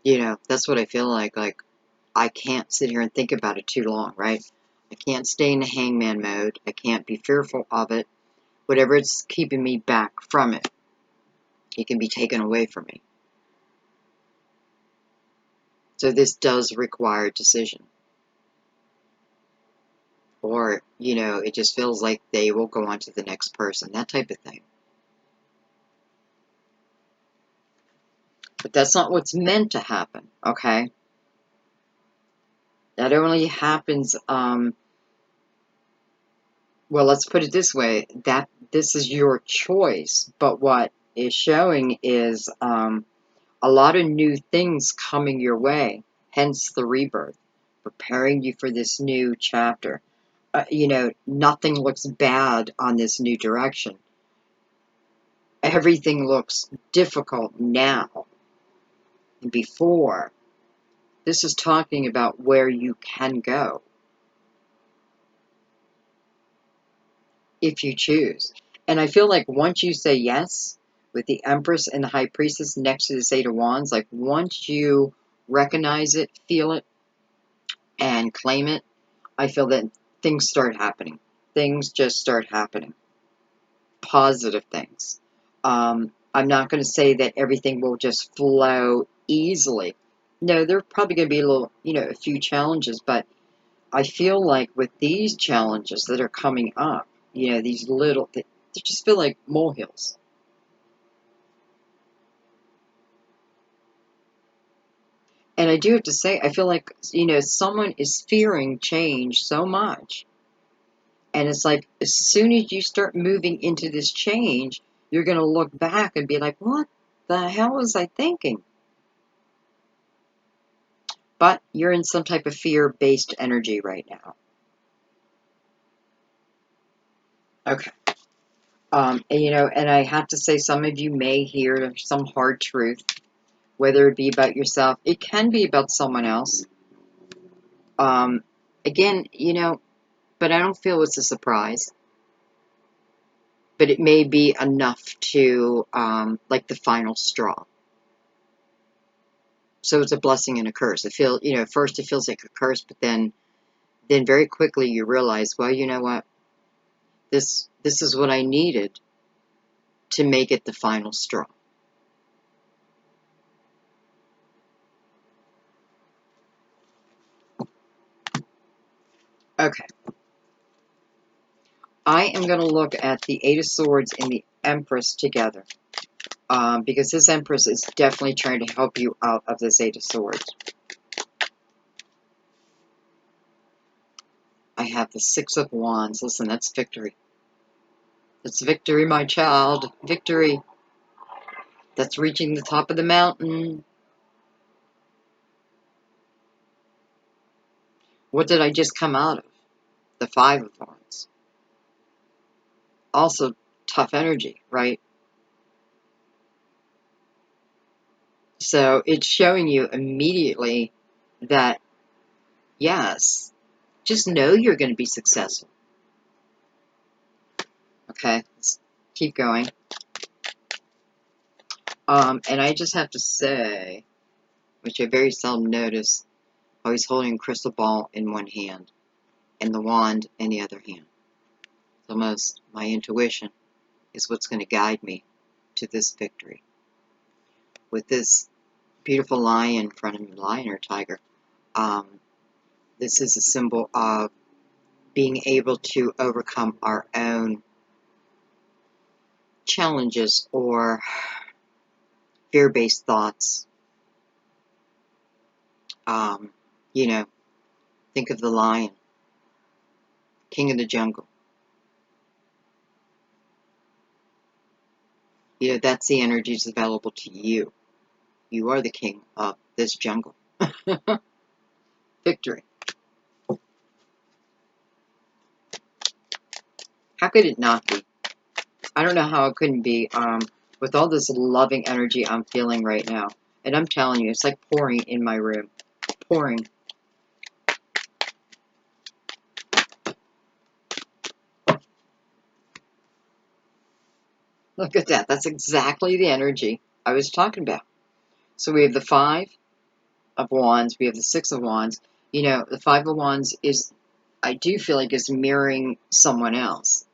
you know, that's what I feel like I can't sit here and think about it too long, right? I can't stay in the hangman mode. I can't be fearful of it. Whatever it's keeping me back from it, it can be taken away from me. So this does require decision. Or, you know, it just feels like they will go on to the next person, that type of thing. But that's not what's meant to happen, okay? That only happens, well, let's put it this way, that this is your choice, but what is showing is a lot of new things coming your way, hence the rebirth, preparing you for this new chapter. You know, nothing looks bad on this new direction. Everything looks difficult now. And before, this is talking about where you can go if you choose. And I feel like once you say yes, with the Empress and the High Priestess next to the Eight of Wands, like once you recognize it, feel it, and claim it, I feel that things start happening. Things just start happening. Positive things. I'm not going to say that everything will just flow easily. No, there are probably going to be a few challenges, but I feel like with these challenges that are coming up, these they just feel like molehills. And I do have to say, I feel like, someone is fearing change so much. And it's like, as soon as you start moving into this change, you're going to look back and be like, what the hell was I thinking? But you're in some type of fear-based energy right now. Okay. And I have to say, some of you may hear some hard truth, whether it be about yourself. It can be about someone else. Again, but I don't feel it's a surprise. But it may be enough to, like the final straw. So it's a blessing and a curse. First it feels like a curse, but then very quickly you realize, well, you know what? This is what I needed to make it the final straw. Okay. I am going to look at the Eight of Swords and the Empress together. Because this Empress is definitely trying to help you out of this Eight of Swords. I have the Six of Wands. Listen, that's victory. It's victory, my child. Victory. That's reaching the top of the mountain. What did I just come out of? The Five of Wands. Also, tough energy, right? So it's showing you immediately that, yes, just know you're going to be successful. Okay, let's keep going. And I just have to say, which I very seldom notice, Always holding a crystal ball in one hand and the wand in the other hand. It's almost my intuition is what's going to guide me to this victory. With this beautiful lion in front of me, lion or tiger, this is a symbol of being able to overcome our own challenges or fear-based thoughts. You know, think of the lion, king of the jungle. You know, that's the energies available to you. You are the king of this jungle. Victory. How could it not be? I don't know how it couldn't be. With all this loving energy I'm feeling right now. And I'm telling you, it's like pouring in my room. Pouring. Look at that. That's exactly the energy I was talking about. So we have the 5 of Wands. We have the 6 of Wands. You know, the 5 of Wands is, I do feel like, is mirroring someone else.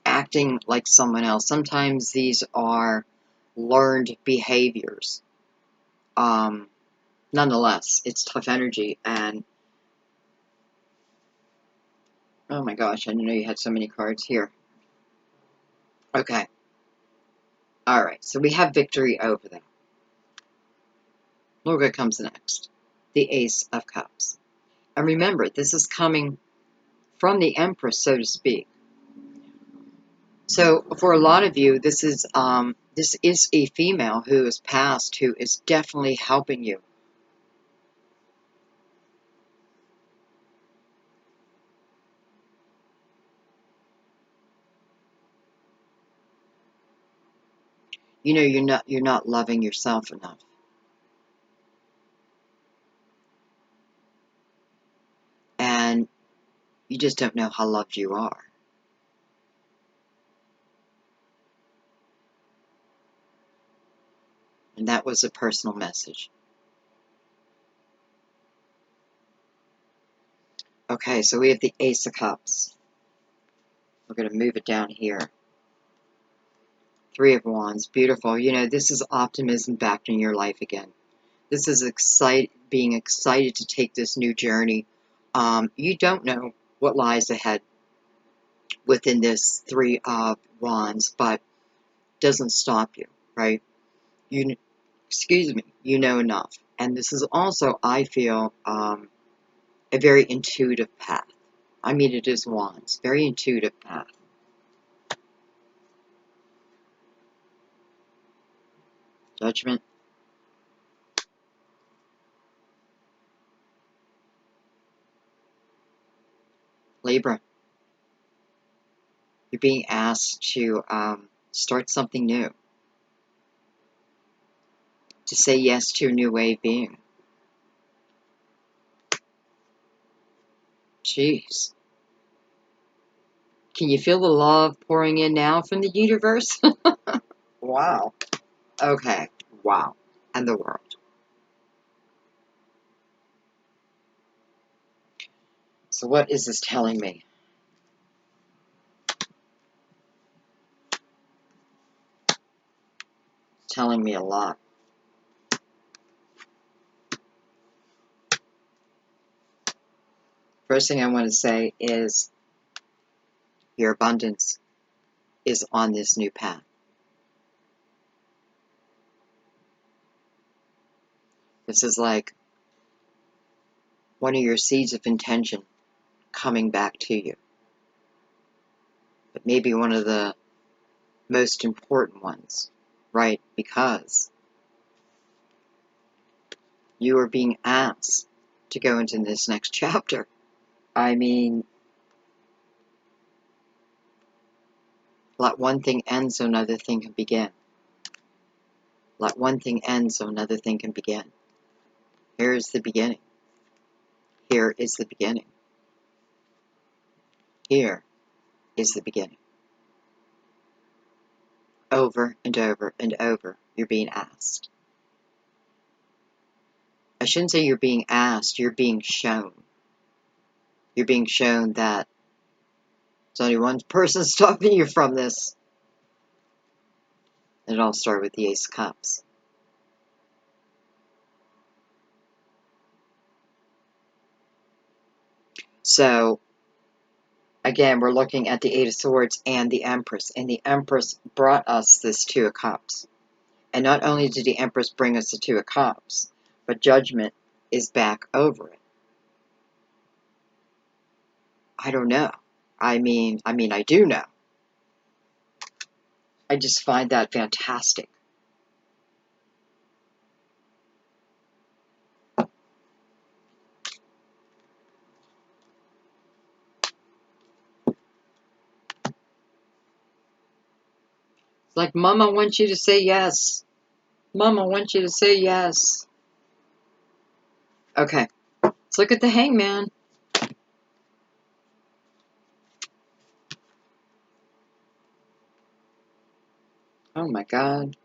Acting like someone else. Sometimes these are learned behaviors. Nonetheless, it's tough energy. And, oh my gosh, I didn't know you had so many cards here. Okay. Alright, so we have victory over them. Look what comes next. The Ace of Cups. And remember, this is coming from the Empress, so to speak. So for a lot of you, this is a female who is past, who is definitely helping you. You know, you're not loving yourself enough. And you just don't know how loved you are. And that was a personal message. Okay, so we have the Ace of Cups. We're going to move it down here. 3 of Wands. Beautiful. You know, this is optimism back in your life again. This is being excited to take this new journey. You don't know what lies ahead within this 3 of Wands, but doesn't stop you, right? Excuse me, you know enough. And this is also, I feel, a very intuitive path. I mean, it is Wands, very intuitive path. Judgment. Libra. You're being asked to start something new. To say yes to a new way of being. Jeez. Can you feel the love pouring in now from the universe? Wow. Okay. Wow. And the world. So what is this telling me? It's telling me a lot. First thing I want to say is your abundance is on this new path. This is like one of your seeds of intention coming back to you. But maybe one of the most important ones, right? Because you are being asked to go into this next chapter. I mean, let one thing end so another thing can begin. Let one thing end so another thing can begin. Here is the beginning. Here is the beginning. Here is the beginning. Over and over and over, you're being asked. I shouldn't say you're being asked, you're being shown. You're being shown that there's only one person stopping you from this. It all started with the Ace of Cups. So, again, we're looking at the Eight of Swords and the Empress. And the Empress brought us this Two of Cups. And not only did the Empress bring us the Two of Cups, but Judgment is back over it. I don't know. I mean, I do know. I just find that fantastic. It's like, Mom, I want you to say yes. Mom, I want you to say yes. Okay, let's look at the Hangman. Oh my God.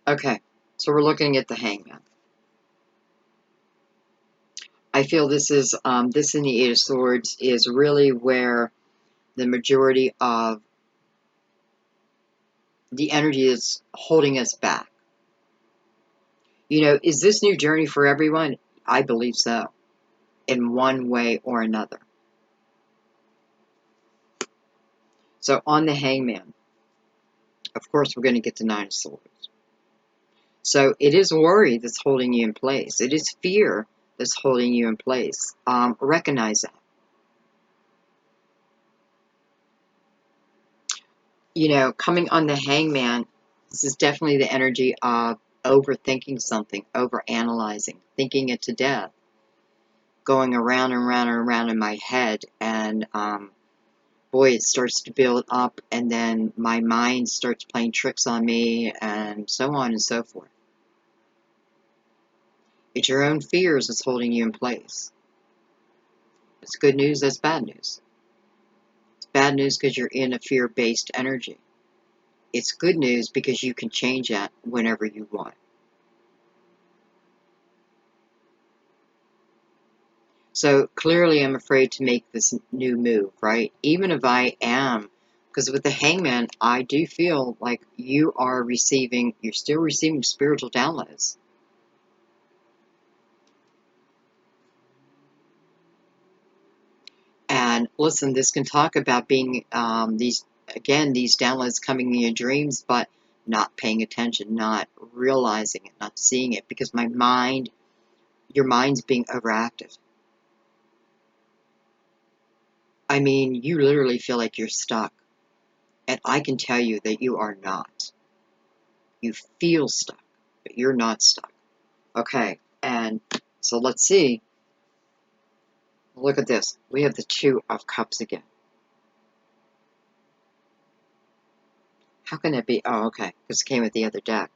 Okay, so we're looking at the Hangman. I feel this is, this in the Eight of Swords is really where the majority of the energy is holding us back. You know, is this new journey for everyone? I believe so, in one way or another. So on the Hangman, of course, we're going to get the Nine of Swords. So it is worry that's holding you in place. It is fear that's holding you in place. Recognize that. You know, coming on the Hangman, this is definitely the energy of overthinking something, overanalyzing, thinking it to death, going around and around and around in my head, and boy, it starts to build up, and then my mind starts playing tricks on me, and so on and so forth. It's your own fears that's holding you in place. It's good news, that's bad news. It's bad news because you're in a fear-based energy. It's good news because you can change that whenever you want. So clearly I'm afraid to make this new move, right? Even if I am, because with the Hangman, I do feel like you are receiving, you're still receiving spiritual downloads. And listen, this can talk about being these downloads coming in your dreams, but not paying attention, not realizing it, not seeing it, because your mind's being overactive. I mean, you literally feel like you're stuck. And I can tell you that you are not. You feel stuck, but you're not stuck. Okay, and so let's see. Look at this. We have the Two of Cups again. How can it be? Oh, okay, because it came with the other deck.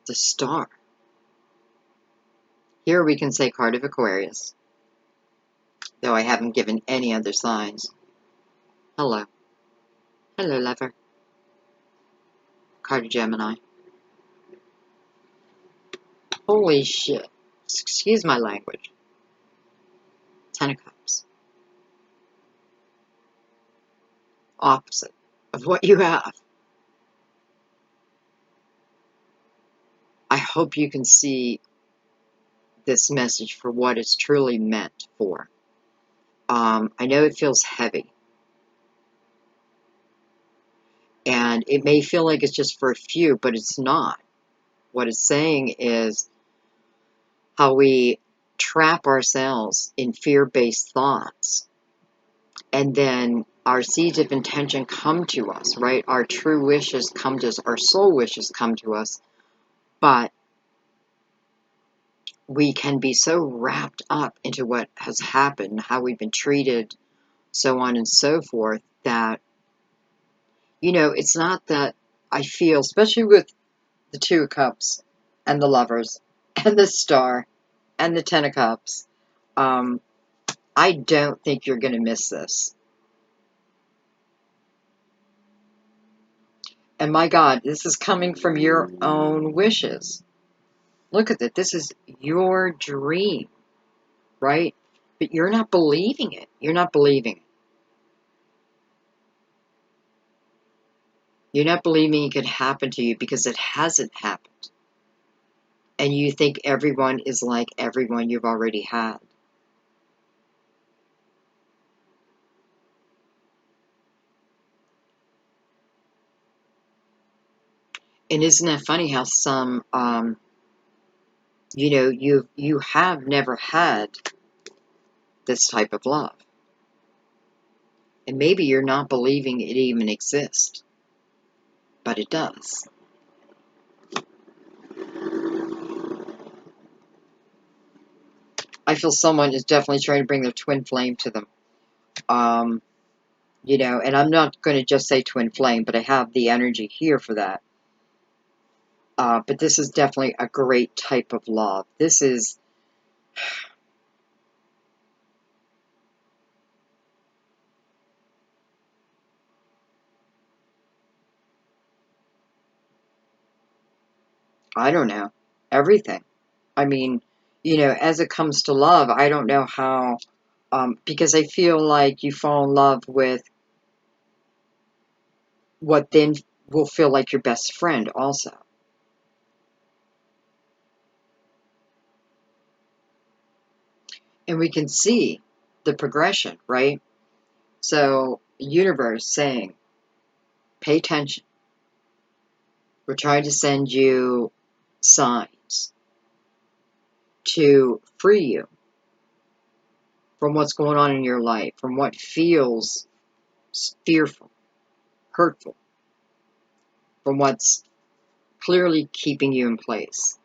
The Star. Here we can say card of Aquarius, though I haven't given any other signs. Hello. Hello, lover. Card of Gemini. Holy shit. Excuse my language. Ten of Cups. Opposite of what you have. I hope you can see this message for what it's truly meant for. I know it feels heavy. And it may feel like it's just for a few, but it's not. What it's saying is how we trap ourselves in fear-based thoughts. And then our seeds of intention come to us, right? Our true wishes come to us, our soul wishes come to us. But we can be so wrapped up into what has happened, how we've been treated, so on and so forth, that, you know, it's not that I feel, especially with the Two of Cups and the Lovers and the Star and the Ten of Cups, I don't think you're going to miss this. And my God, this is coming from your own wishes. Look at it. This is your dream, right? But you're not believing it. You're not believing it. You're not believing it could happen to you because it hasn't happened. And you think everyone is like everyone you've already had. And isn't that funny how some, you know, you have never had this type of love. And maybe you're not believing it even exists. But it does. I feel someone is definitely trying to bring their twin flame to them. You know, and I'm not going to just say twin flame, but I have the energy here for that. But this is definitely a great type of love. This is... I don't know. Everything. I mean, you know, as it comes to love, I don't know how... because I feel like you fall in love with what then will feel like your best friend also. And we can see the progression, right? So, universe saying, pay attention. We're trying to send you signs to free you from what's going on in your life, from what feels fearful, hurtful, from what's clearly keeping you in place.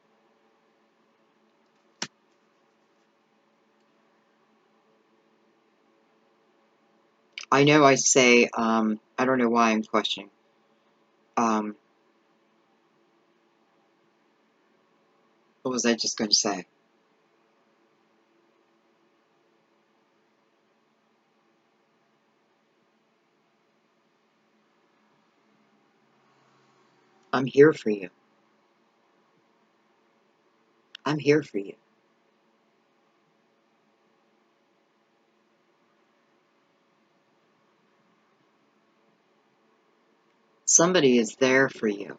I know I say, I don't know why I'm questioning. What was I just going to say? I'm here for you. I'm here for you. Somebody is there for you.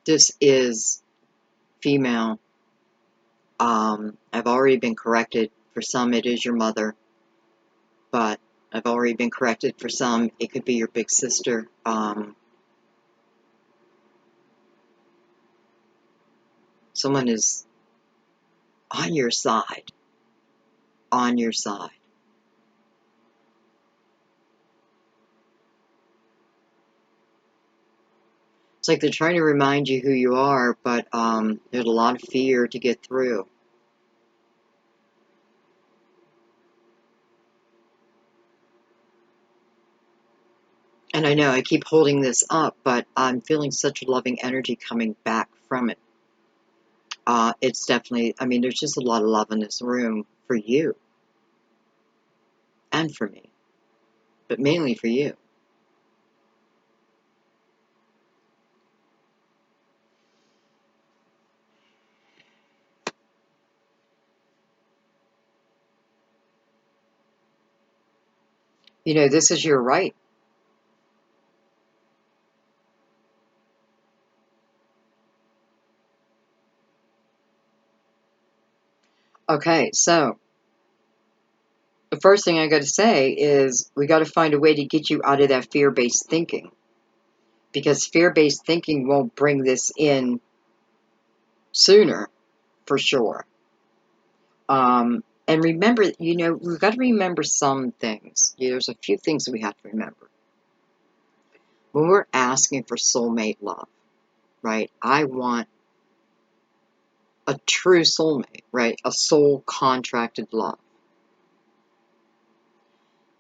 This is female. I've already been corrected. For some, it is your mother. But I've already been corrected. For some, it could be your big sister. Someone is on your side. On your side. It's like they're trying to remind you who you are, but there's a lot of fear to get through. And I know I keep holding this up, but I'm feeling such loving energy coming back from it. It's definitely, I mean, there's just a lot of love in this room for you. And for me. But mainly for you. You know, this is your right. Okay, so the first thing I got to say is we got to find a way to get you out of that fear-based thinking. Because fear-based thinking won't bring this in sooner, for sure. And remember, you know, we've got to remember some things. There's a few things we have to remember. When we're asking for soulmate love, right? I want a true soulmate, right? A soul contracted love.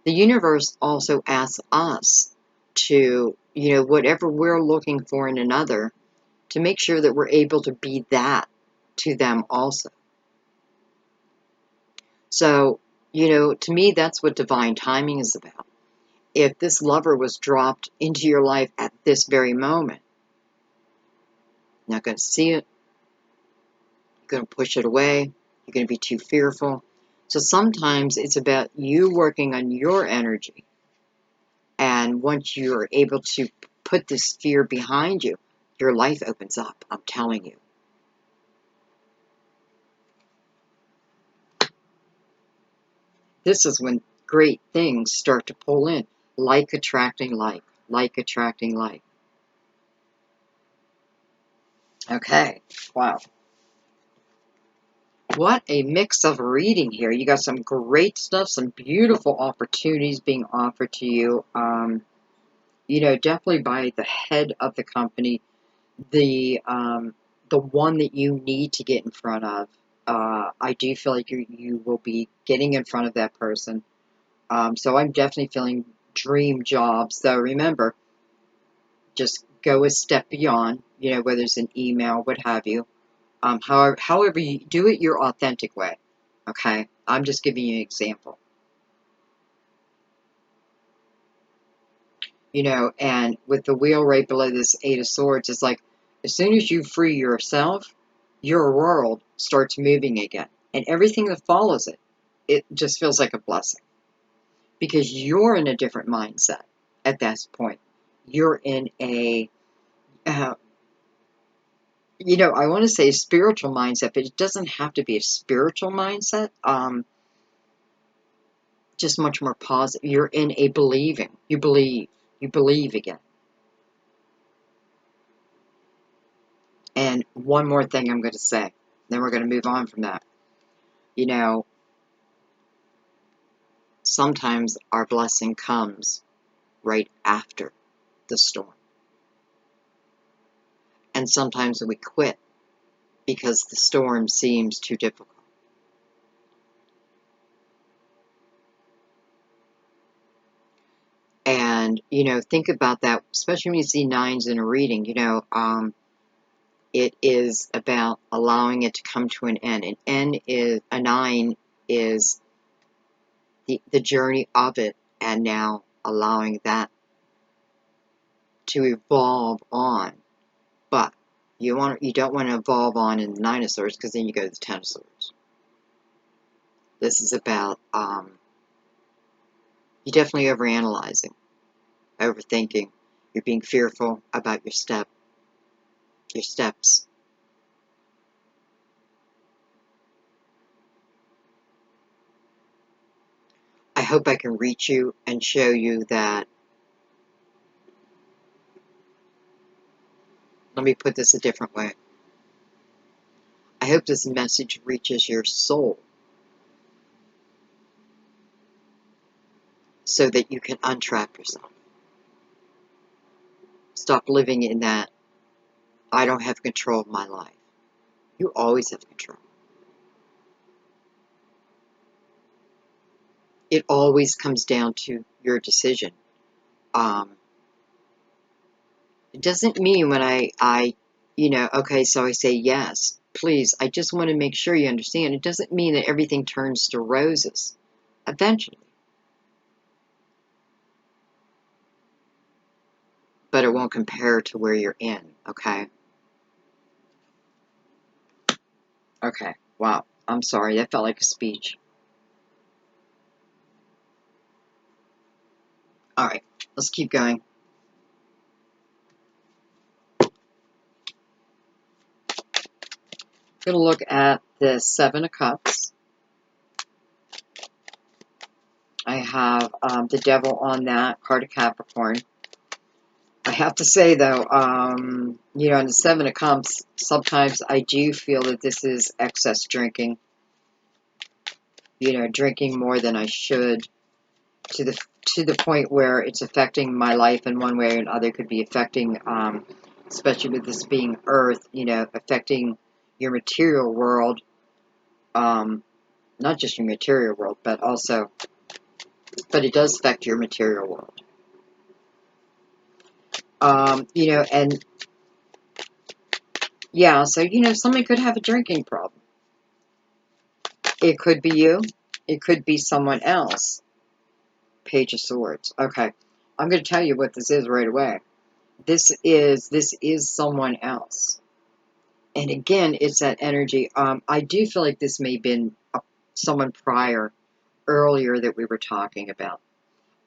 The universe also asks us to, you know, whatever we're looking for in another, to make sure that we're able to be that to them also. So, you know, to me, that's what divine timing is about. if this lover was dropped into your life at this very moment, you're not going to see it. You're going to push it away. You're going to be too fearful. So sometimes it's about you working on your energy. And once you're able to put this fear behind you, your life opens up, I'm telling you. This is when great things start to pull in, like attracting like attracting like. Okay, wow. What a mix of reading here. You got some great stuff, some beautiful opportunities being offered to you. You know, definitely by the head of the company, the one that you need to get in front of. I do feel like you will be getting in front of that person. So I'm definitely feeling dream jobs. So remember, just go a step beyond, you know, whether it's an email, what have you. However you do it your authentic way. Okay? I'm just giving you an example. You know, and with the wheel right below this Eight of Swords, it's like, as soon as you free yourself, your world starts moving again. And everything that follows it, it just feels like a blessing. Because you're in a different mindset at that point. You're in a, you know, I want to say a spiritual mindset, but it doesn't have to be a spiritual mindset. Just much more positive. You're in a believing. You believe again. And one more thing I'm going to say, then we're going to move on from that. You know, sometimes our blessing comes right after the storm. And sometimes we quit because the storm seems too difficult. And, you know, think about that, especially when you see nines in a reading, you know, it is about allowing it to come to an end. An end is, a nine is the journey of it, and now allowing that to evolve on. But you don't want to evolve on in the Nine of Swords, because then you go to the Ten of Swords. This is about you're definitely overanalyzing, overthinking. You're being fearful about your steps. I hope I can reach you and show you that. Let me put this a different way. I hope this message reaches your soul so that you can untrap yourself. Stop living in that, I don't have control of my life. You always have control. It always comes down to your decision. It doesn't mean when you know, okay, so I say yes. Please, I just want to make sure you understand. It doesn't mean that everything turns to roses. Eventually. But it won't compare to where you're in, okay? Okay, wow. I'm sorry, that felt like a speech. Alright, let's keep going. I'm going to look at the Seven of Cups. I have the Devil on that, card of Capricorn. I have to say, though, you know, in the Seven of Cups, sometimes I do feel that this is excess drinking. You know, drinking more than I should, to the point where it's affecting my life in one way or another. Could be affecting, especially with this being Earth, you know, affecting your material world. Not just your material world, but also, but it does affect your material world. You know, and yeah, so, you know, somebody could have a drinking problem. It could be you. It could be someone else. Page of Swords. Okay. I'm going to tell you what this is right away. This is someone else. And again, it's that energy. I do feel like this may have been someone earlier that we were talking about.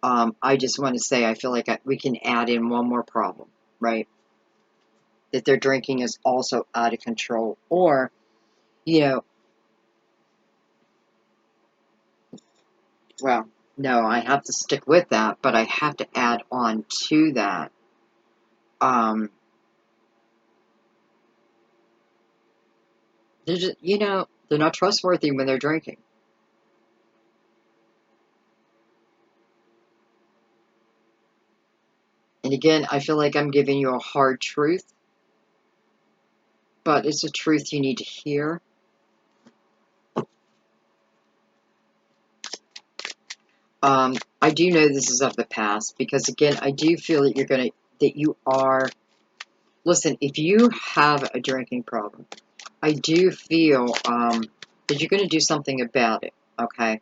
I just want to say I feel like we can add in one more problem, right? That their drinking is also out of control. Or, you know, well, no, I have to stick with that, but I have to add on to that. They're just, they're not trustworthy when they're drinking. And again, I feel like I'm giving you a hard truth, but it's a truth you need to hear. I do know this is of the past because again, I do feel that listen, if you have a drinking problem, I do feel that you're going to do something about it, okay?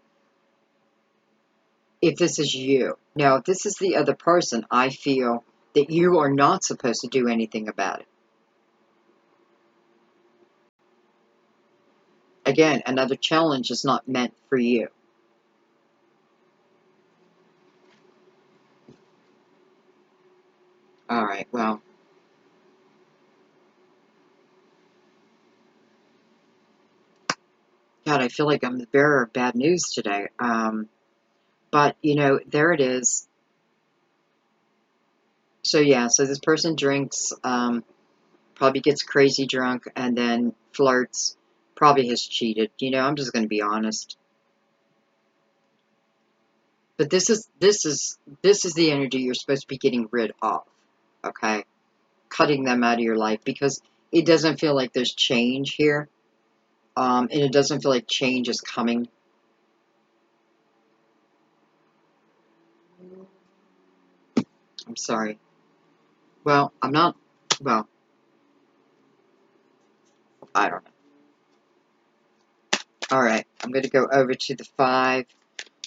If this is you. Now, if this is the other person, I feel that you are not supposed to do anything about it. Again, another challenge is not meant for you. All right, well. God, I feel like I'm the bearer of bad news today. But, there it is. So, yeah, so this person drinks, probably gets crazy drunk, and then flirts, probably has cheated. I'm just going to be honest. But this is the energy you're supposed to be getting rid of, okay? Cutting them out of your life, because it doesn't feel like there's change here. And it doesn't feel like change is coming. I'm sorry. Well, I'm not, well, I don't know. All right, I'm going to go over to the 5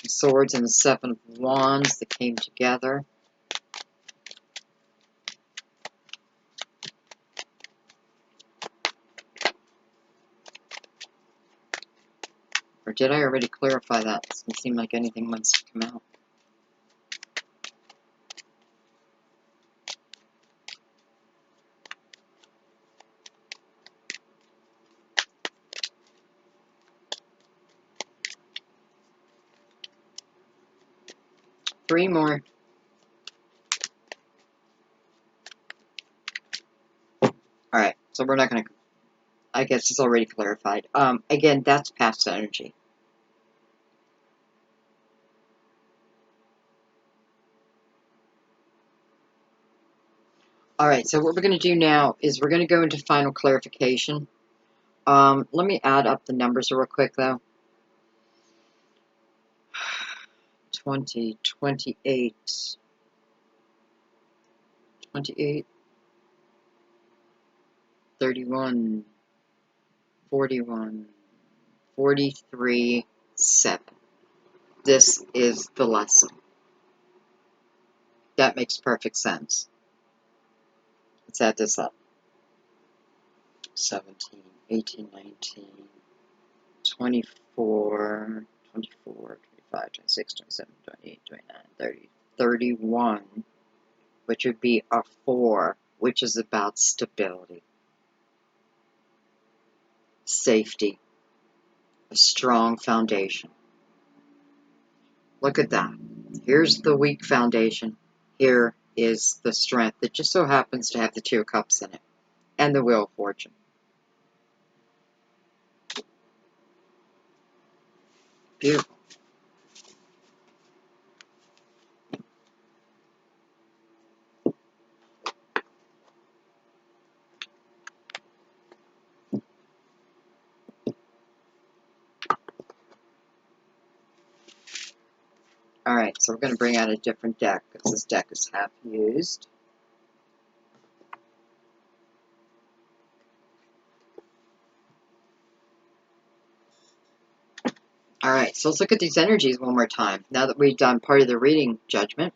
of Swords and the 7 of Wands that came together. Or did I already clarify that? It doesn't seem like anything wants to come out. Three more. All right, so we're not going to, I guess it's already clarified. Again, that's past energy. All right, so what we're going to do now is we're going to go into final clarification. Let me add up the numbers real quick, though. 20, 28, 28, 31, 41, 43, 7. This is the lesson. That makes perfect sense. Let's add this up. 17, 18, 19, 24, 25, 26, 27, 28, 29, 30, 31, which would be a 4, which is about stability, safety, a strong foundation. Look at that. Here's the weak foundation. Here is the strength that just so happens to have the 2 of Cups in it, and the Wheel of Fortune. Beautiful. Alright, so we're going to bring out a different deck, because this deck is half used. Alright, so let's look at these energies one more time, now that we've done part of the reading judgment.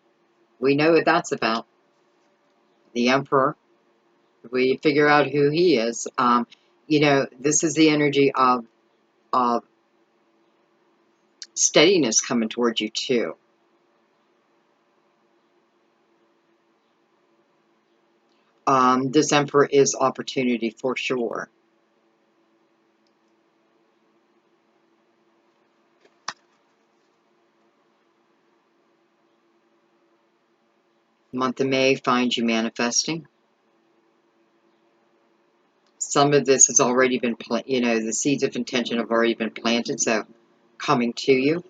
We know what that's about. The Emperor. We figure out who he is. You know, this is the energy of steadiness coming towards you too. This Emperor is opportunity for sure. Month of May finds you manifesting. Some of this has already been, you know, the seeds of intention have already been planted, so coming to you.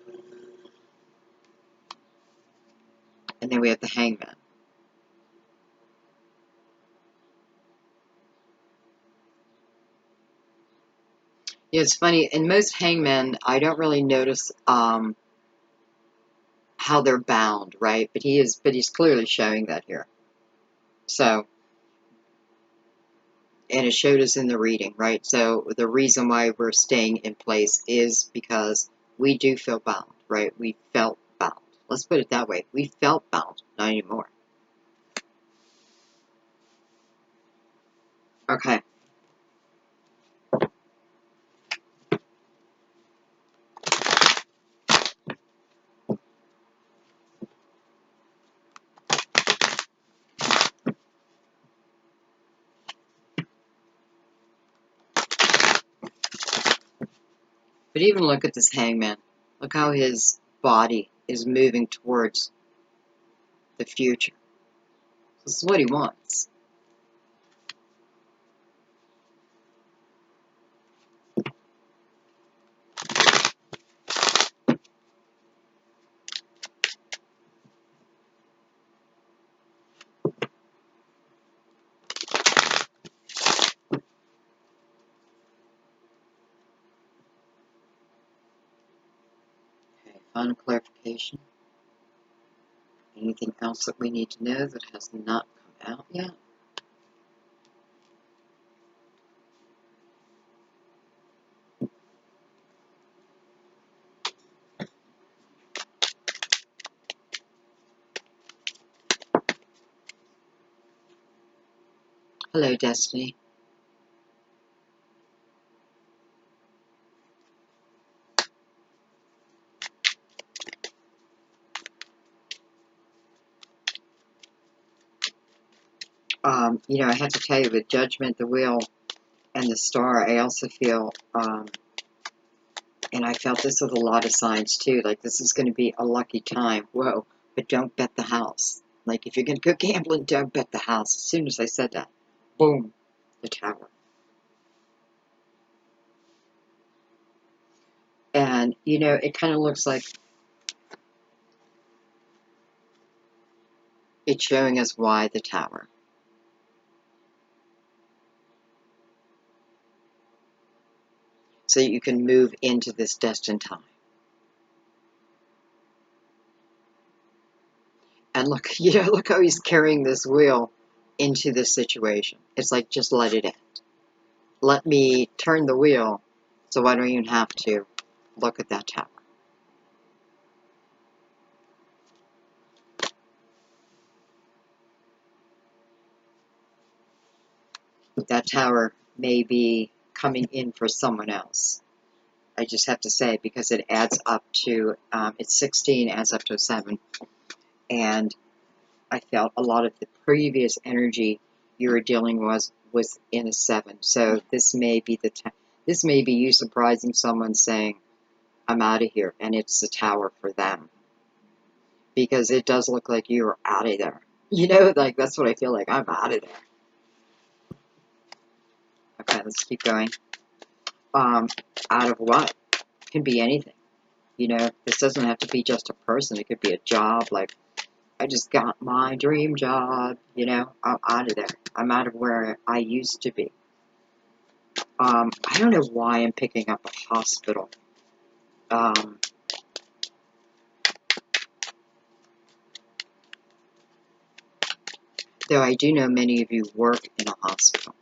And then we have the Hangman. You know, it's funny, in most hangmen, I don't really notice how they're bound, right? But he's clearly showing that here. So, and it showed us in the reading, right? So the reason why we're staying in place is because we do feel bound, right? We felt bound. Let's put it that way. We felt bound, not anymore. Okay. But even look at this hangman. Look how his body is moving towards the future. This is what he wants. Okay, final clarification. Anything else that we need to know that has not come out yet? Hello, Destiny. You know, I have to tell you, with Judgment, the Wheel, and the Star, I also feel, and I felt this with a lot of signs too, like this is going to be a lucky time. Whoa, but don't bet the house. Like, if you're going to go gambling, don't bet the house. As soon as I said that, boom, the Tower. And, you know, it kind of looks like it's showing us why the Tower. So you can move into this destined time. And look, you know, look how he's carrying this wheel into this situation. It's like, just let it end. Let me turn the wheel so I don't even have to look at that Tower. That Tower may be coming in for someone else. I just have to say, because it adds up to, it's 16, adds up to 7. And I felt a lot of the previous energy you were dealing was in a 7. So this may be this may be you surprising someone saying, I'm out of here, and it's the Tower for them. Because it does look like you're out of there. You know, like, that's what I feel like. I'm out of there. Okay, let's keep going. Out of what? Can be anything. You know, this doesn't have to be just a person. It could be a job. Like, I just got my dream job. You know, I'm out of there. I'm out of where I used to be. I don't know why I'm picking up a hospital. Though I do know many of you work in a hospital.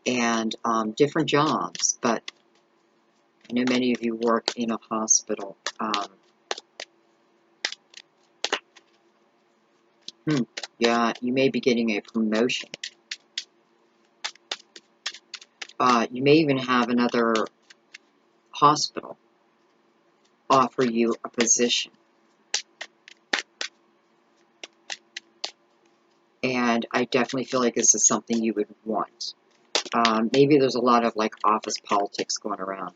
And different jobs, but I know many of you work in a hospital. Yeah, you may be getting a promotion. You may even have another hospital offer you a position. And I definitely feel like this is something you would want. Maybe there's a lot of like office politics going around.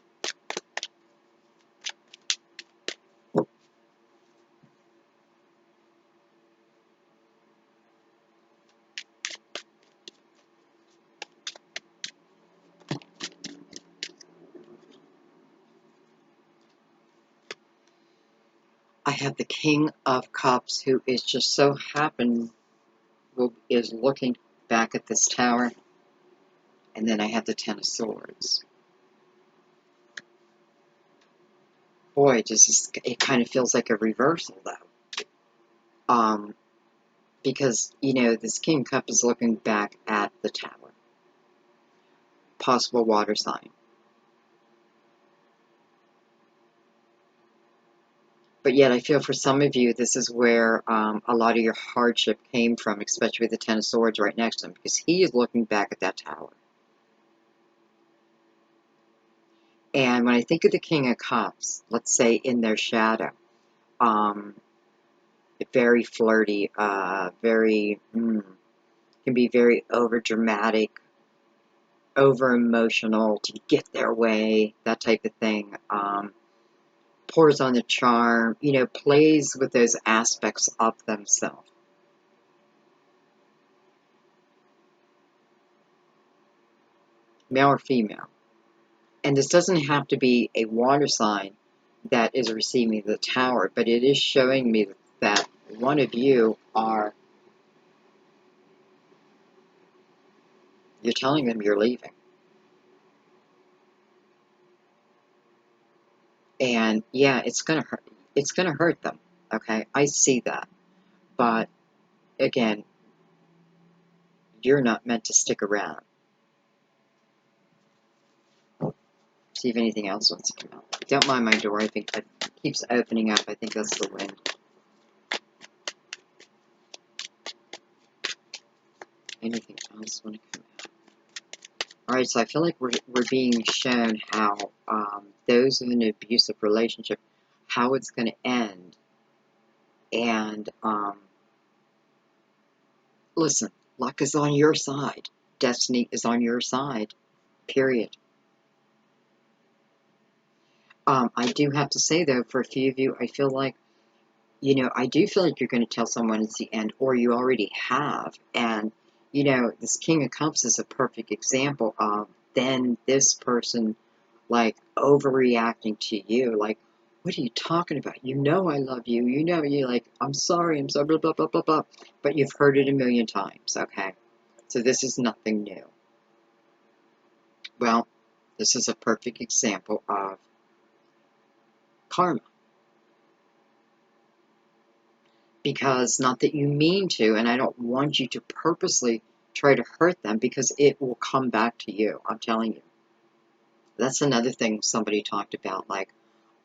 I have the King of Cups, who is just so is looking back at this tower. And then I have the Ten of Swords. Boy, it kind of feels like a reversal, though. Because, you know, this King of Cups is looking back at the tower. Possible water sign. But yet I feel for some of you, this is where a lot of your hardship came from, especially with the Ten of Swords right next to him, because he is looking back at that tower. And when I think of the King of Cups, let's say in their shadow, very flirty, can be very over-dramatic, over-emotional to get their way, that type of thing. Pours on the charm, you know, plays with those aspects of themselves. Male or female. And this doesn't have to be a water sign that is receiving the tower, but it is showing me that one of you you're telling them you're leaving. And yeah, it's gonna hurt. It's gonna hurt them. Okay, I see that. But again, you're not meant to stick around. See if anything else wants to come out. Don't mind my door. I think it keeps opening up. I think that's the wind. Anything else want to come out? Alright, so I feel like we're being shown how those in an abusive relationship, how it's going to end. And listen, luck is on your side. Destiny is on your side. Period. I do have to say, though, for a few of you, I feel like, you know, I do feel like you're going to tell someone it's the end, or you already have. And, you know, this King of Cups is a perfect example of then this person, like, overreacting to you. Like, what are you talking about? You know I love you. You know, you're like, I'm sorry, blah, blah, blah, blah, blah. But you've heard it a million times, okay? So this is nothing new. Well, this is a perfect example of karma. Because not that you mean to, and I don't want you to purposely try to hurt them, because it will come back to you, I'm telling you. That's another thing somebody talked about, like,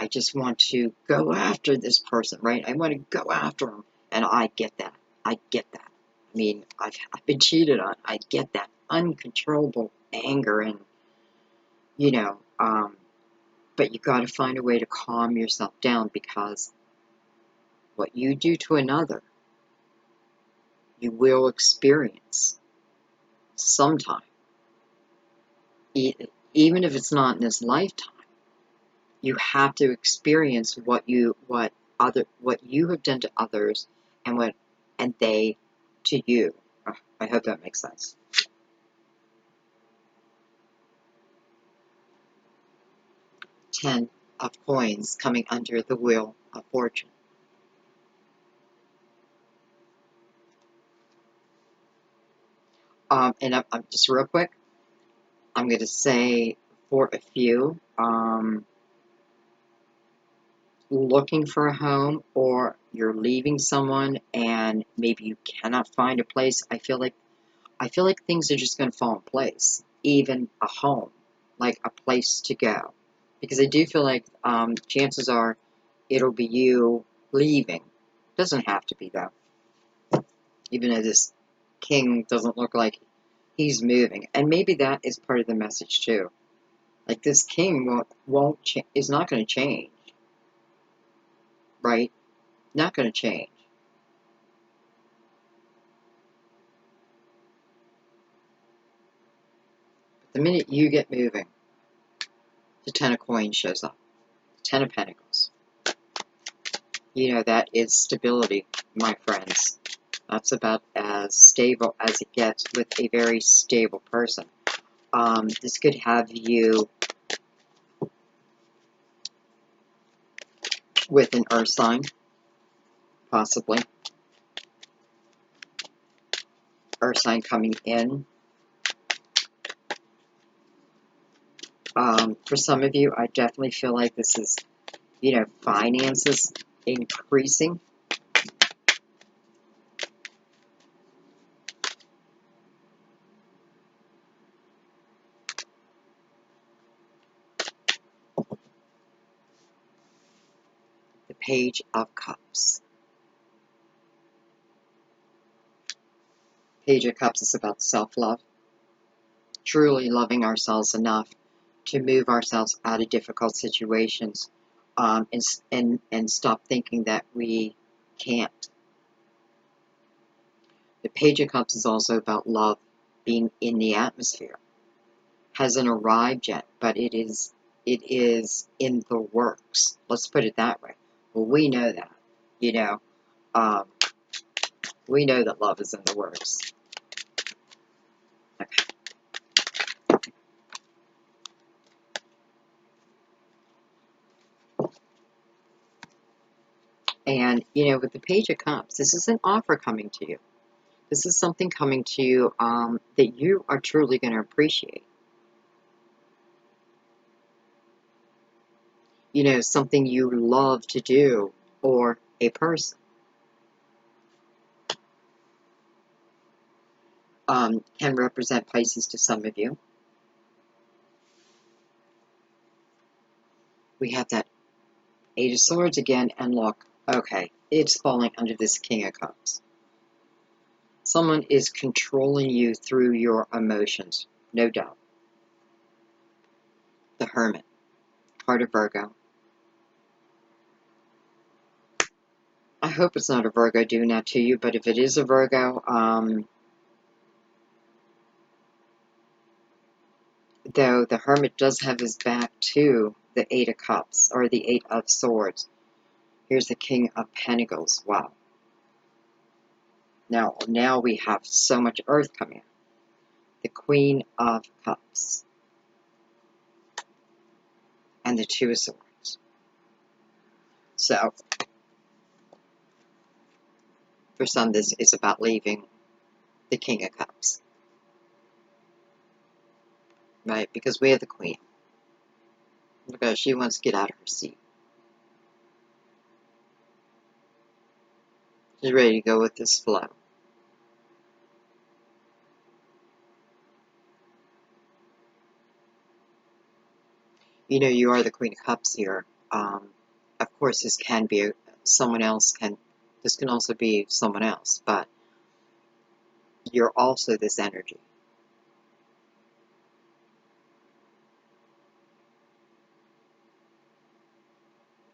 I just want to go after this person, right? I want to go after them, and I get that. I get that. I mean, I've been cheated on. I get that uncontrollable anger, and, you know, but you got to find a way to calm yourself down, because what you do to another, you will experience sometime. Even if it's not in this lifetime, you have to experience what you have done to others, and they to you. I hope that makes sense. Ten of coins coming under the wheel of fortune. And I'm just real quick, I'm going to say for a few, looking for a home, or you're leaving someone and maybe you cannot find a place, I feel like things are just going to fall in place. Even a home, like a place to go. Because I do feel like chances are it'll be you leaving. Doesn't have to be, though. even though this king doesn't look like he's moving. And maybe that is part of the message too. Like this king is not going to change, right? Not going to change. But the minute you get moving, the Ten of Coins shows up. The Ten of Pentacles. You know, that is stability, my friends. That's about as stable as it gets with a very stable person. This could have you with an earth sign, possibly. Earth sign coming in. For some of you, I definitely feel like this is, you know, finances increasing. The Page of Cups. Page of Cups is about self-love. Truly loving ourselves enough to move ourselves out of difficult situations, and stop thinking that we can't. The Page of Cups is also about love being in the atmosphere. Hasn't arrived yet, but it is in the works. Let's put it that way. Well, we know that, you know, we know that love is in the works. Okay. And, you know, with the Page of Cups, this is an offer coming to you. This is something coming to you that you are truly going to appreciate. You know, something you love to do, or a person. Can represent Pisces to some of you. We have that Eight of Swords again, and look, okay, it's falling under this King of Cups. Someone is controlling you through your emotions, no doubt. The Hermit, heart of Virgo. I hope it's not a Virgo doing that to you, but if it is a Virgo, though the Hermit does have his back to the Eight of Cups, or the Eight of Swords. Here's the King of Pentacles. Wow. Now we have so much earth coming in. The Queen of Cups. And the Two of Swords. So, for some, this is about leaving the King of Cups. Right? Because we have the Queen. Look at her, she wants to get out of her seat. She's ready to go with this flow. You know, you are the Queen of Cups here. Of course, this can be someone else. This can also be someone else, but you're also this energy.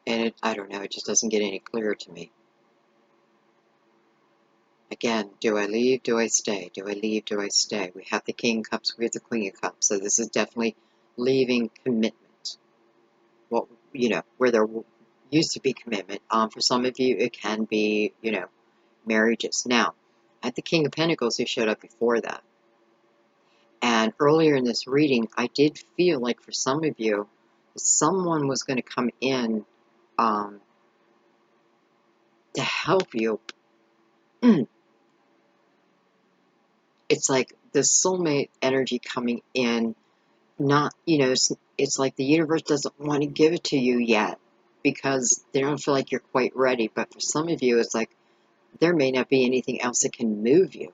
And I don't know, it just doesn't get any clearer to me. Again, do I leave? Do I stay? Do I leave? Do I stay? We have the King of Cups, we have the Queen of Cups. So this is definitely leaving commitment. Well, you know, where there used to be commitment. For some of you, it can be, you know, marriages. Now, at the King of Pentacles, who showed up before that. And earlier in this reading, I did feel like for some of you, someone was going to come in to help you. It's like the soulmate energy coming in, not, you know, it's like the universe doesn't want to give it to you yet because they don't feel like you're quite ready. But for some of you, it's like there may not be anything else that can move you.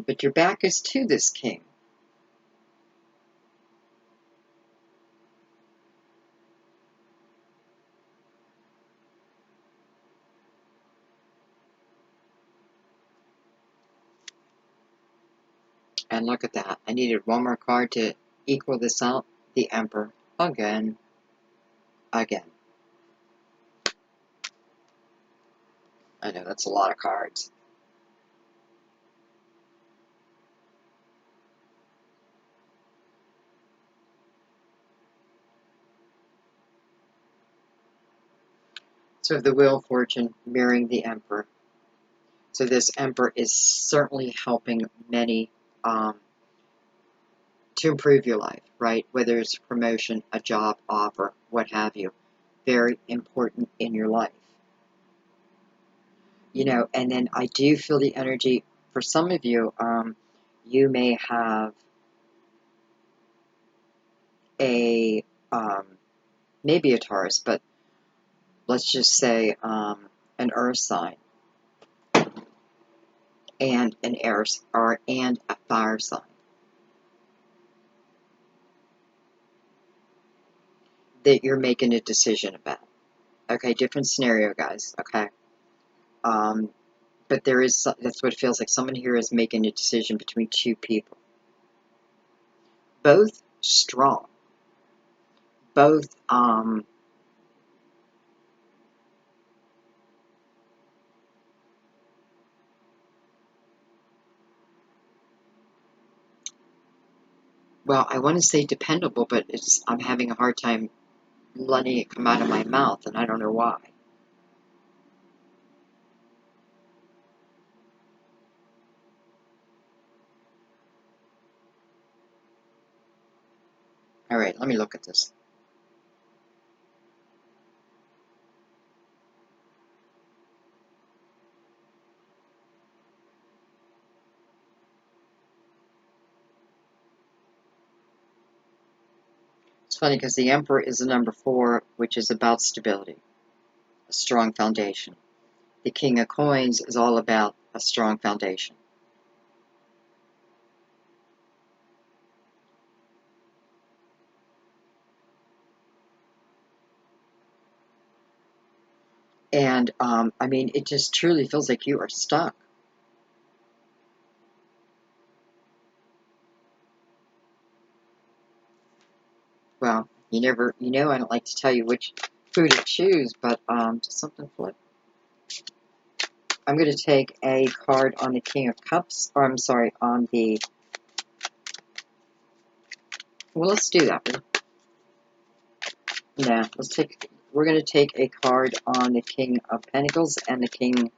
But your back is to this king. And look at that. I needed one more card to equal this out. The Emperor. Again. Again. I know, that's a lot of cards. So the Wheel of Fortune mirroring the Emperor. So this Emperor is certainly helping many to improve your life, right? Whether it's a promotion, a job offer, what have you. Very important in your life. You know, and then I do feel the energy for some of you. You may have a maybe a Taurus, but let's just say an Earth sign and an air and a fire sign that you're making a decision about. Okay, different scenario, guys. Okay, but there is that's what it feels like. Someone here is making a decision between two people, both strong, both well, I want to say dependable, but I'm having a hard time letting it come out of my mouth, and I don't know why. All right, let me look at this. It's funny because the Emperor is the number 4, which is about stability, a strong foundation. The King of Coins is all about a strong foundation. And, I mean, it just truly feels like you are stuck. Well, you know I don't like to tell you who to choose, but, just something flip. I'm going to take a card on the King of Cups, or I'm sorry, on the, well, let's do that. Yeah, we're going to take a card on the King of Pentacles and the King,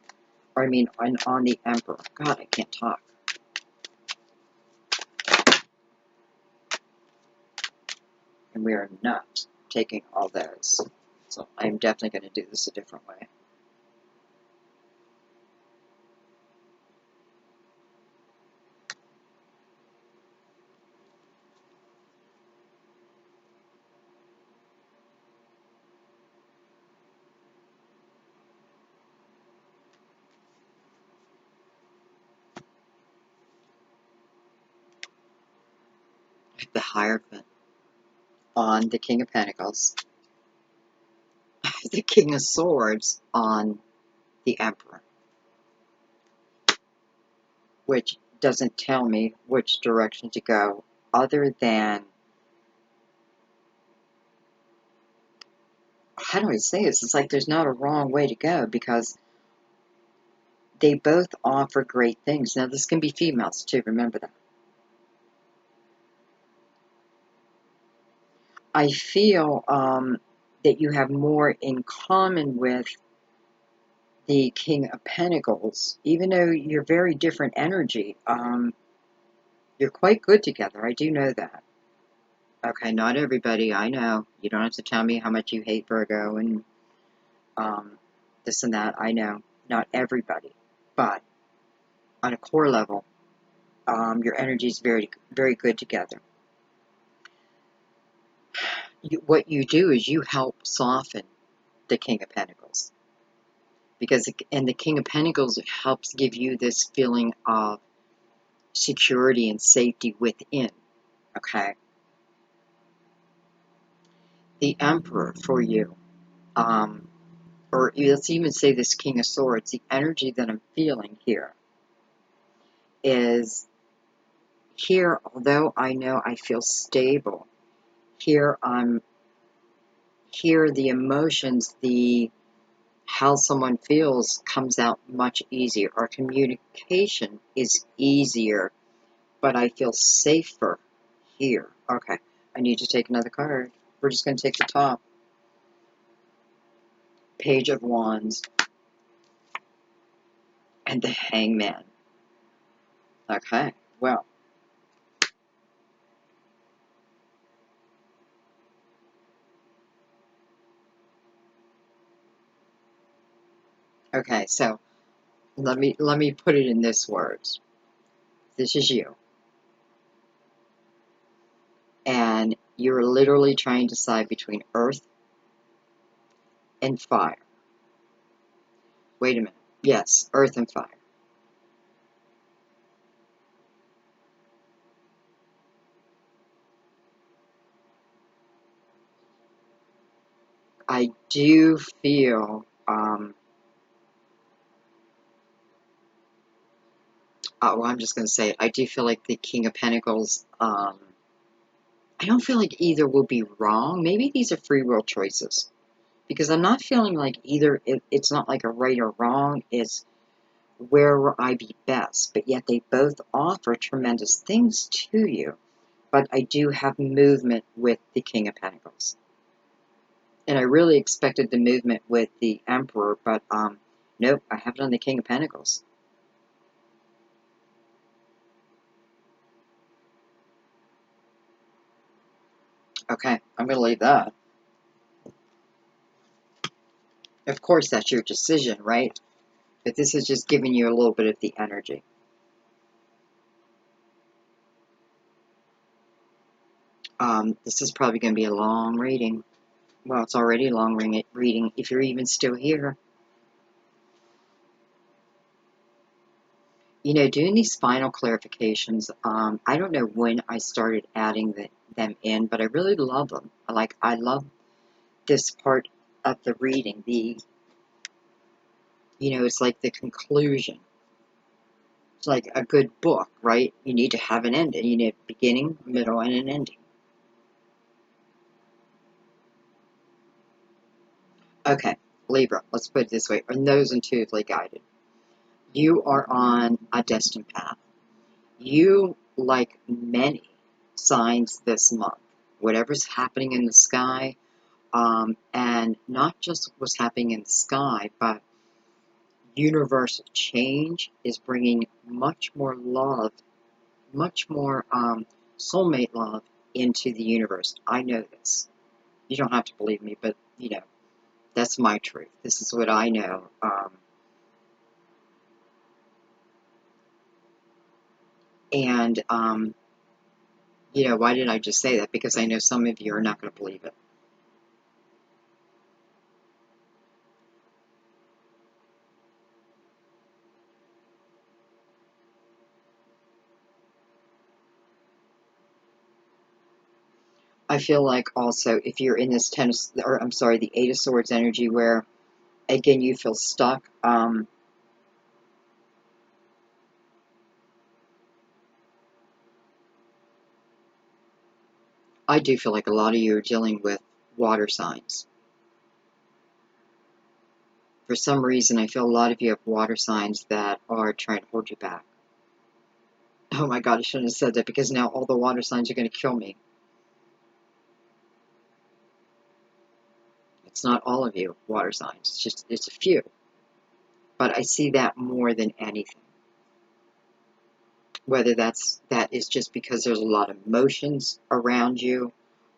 or I mean, on the Emperor. God, I can't talk. And we are not taking all those. So I'm definitely going to do this a different way. The Hierophant on the King of Pentacles. The King of Swords on the Emperor. Which doesn't tell me which direction to go, other than, how do I say this? It's like there's not a wrong way to go, because they both offer great things. Now, this can be females too, remember that. I feel that you have more in common with the King of Pentacles. Even though you're very different energy, you're quite good together. I do know that. Okay, not everybody, I know. You don't have to tell me how much you hate Virgo and this and that. I know. Not everybody. But on a core level, your energy is very, very good together. What you do is you help soften the King of Pentacles. And the King of Pentacles helps give you this feeling of security and safety within. Okay? The Emperor for you, or let's even say this King of Swords, the energy that I'm feeling here is Here, although I know I feel stable, here here the emotions, the how someone feels comes out much easier. Our communication is easier, but I feel safer here. Okay, I need to take another card. We're just going to take the top. Page of Wands and the Hangman. Okay, well. Okay, so let me put it in this words. This is you. And you're literally trying to decide between earth and fire. Wait a minute. Yes, earth and fire. I do feel, well, I'm just going to say it. I do feel like the King of Pentacles, I don't feel like either will be wrong. Maybe these are free will choices. Because I'm not feeling like either, it's not like a right or wrong, it's where will I be best. But yet they both offer tremendous things to you. But I do have movement with the King of Pentacles. And I really expected the movement with the Emperor, but nope, I have it on the King of Pentacles. Okay, I'm going to leave that. Of course, that's your decision, right? But this is just giving you a little bit of the energy. This is probably going to be a long reading. Well, it's already a long reading if you're even still here. You know, doing these final clarifications, I don't know when I started adding them in, but I really love them. I love this part of the reading. It's like the conclusion. It's like a good book, right? You need to have an ending. You need a beginning, middle, and an ending. Okay, Libra, let's put it this way. Are those intuitively guided? You are on a destined path. You, like many signs this month, whatever's happening in the sky, and not just what's happening in the sky, but universal change is bringing much more love, much more soulmate love into the universe. I know this. You don't have to believe me, but, that's my truth. This is what I know. Why did I just say that? Because I know some of you are not going to believe it. I feel like also if you're in this the Eight of Swords energy where, again, you feel stuck, I do feel like a lot of you are dealing with water signs. For some reason, I feel a lot of you have water signs that are trying to hold you back. Oh my God, I shouldn't have said that because now all the water signs are going to kill me. It's not all of you water signs, it's a few. But I see that more than anything. Whether that is just because there's a lot of emotions around you.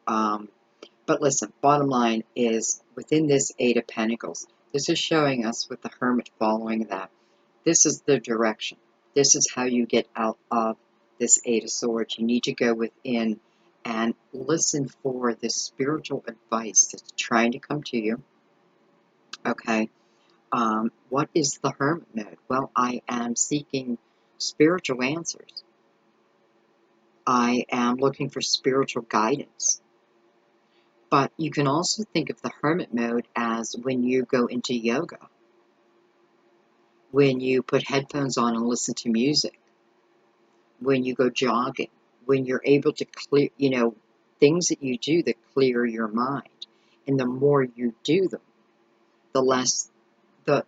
But listen, bottom line is, within this Eight of Pentacles, this is showing us with the Hermit following that. This is the direction. This is how you get out of this Eight of Swords. You need to go within and listen for this spiritual advice that's trying to come to you. Okay. What is the Hermit mode? Well, I am seeking spiritual answers. I am looking for spiritual guidance. But you can also think of the Hermit mode as when you go into yoga, when you put headphones on and listen to music, when you go jogging, when you're able to clear, things that you do that clear your mind. And the more you do them, the less, the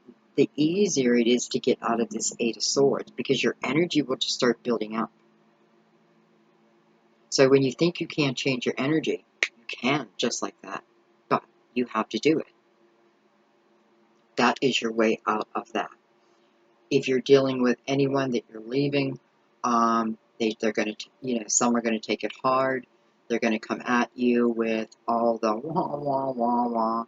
easier it is to get out of this Eight of Swords, because your energy will just start building up. So when you think you can't change your energy, you can, just like that. But you have to do it. That is your way out of that. If you're dealing with anyone that you're leaving, they're going to, some are going to take it hard. They're going to come at you with all the wah, wah, wah, wah,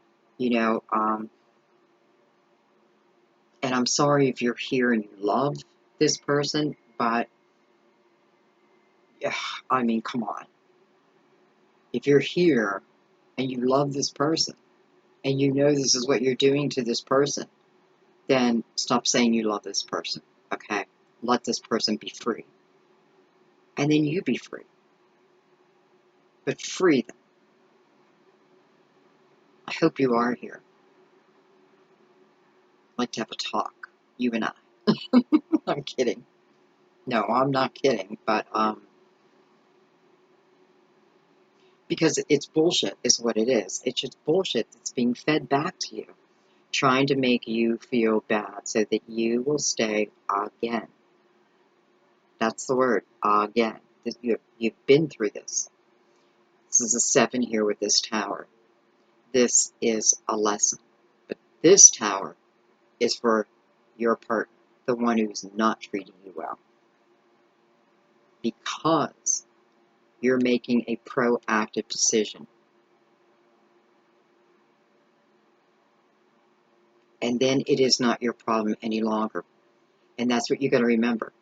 and I'm sorry if you're here and you love this person, but, I mean, come on. If you're here and you love this person, and you know this is what you're doing to this person, then stop saying you love this person, okay? Let this person be free. And then you be free. But free them. I hope you are here. I'd like to have a talk, you and I. I'm kidding. No, I'm not kidding, but, because it's bullshit is what it is. It's just bullshit that's being fed back to you, trying to make you feel bad so that you will stay again. That's the word, again. You've been through this. This is a 7 here with this tower. This is a lesson. But this tower is for your partner, the one who's not treating you well. Because you're making a proactive decision. And then it is not your problem any longer. And that's what you got to remember.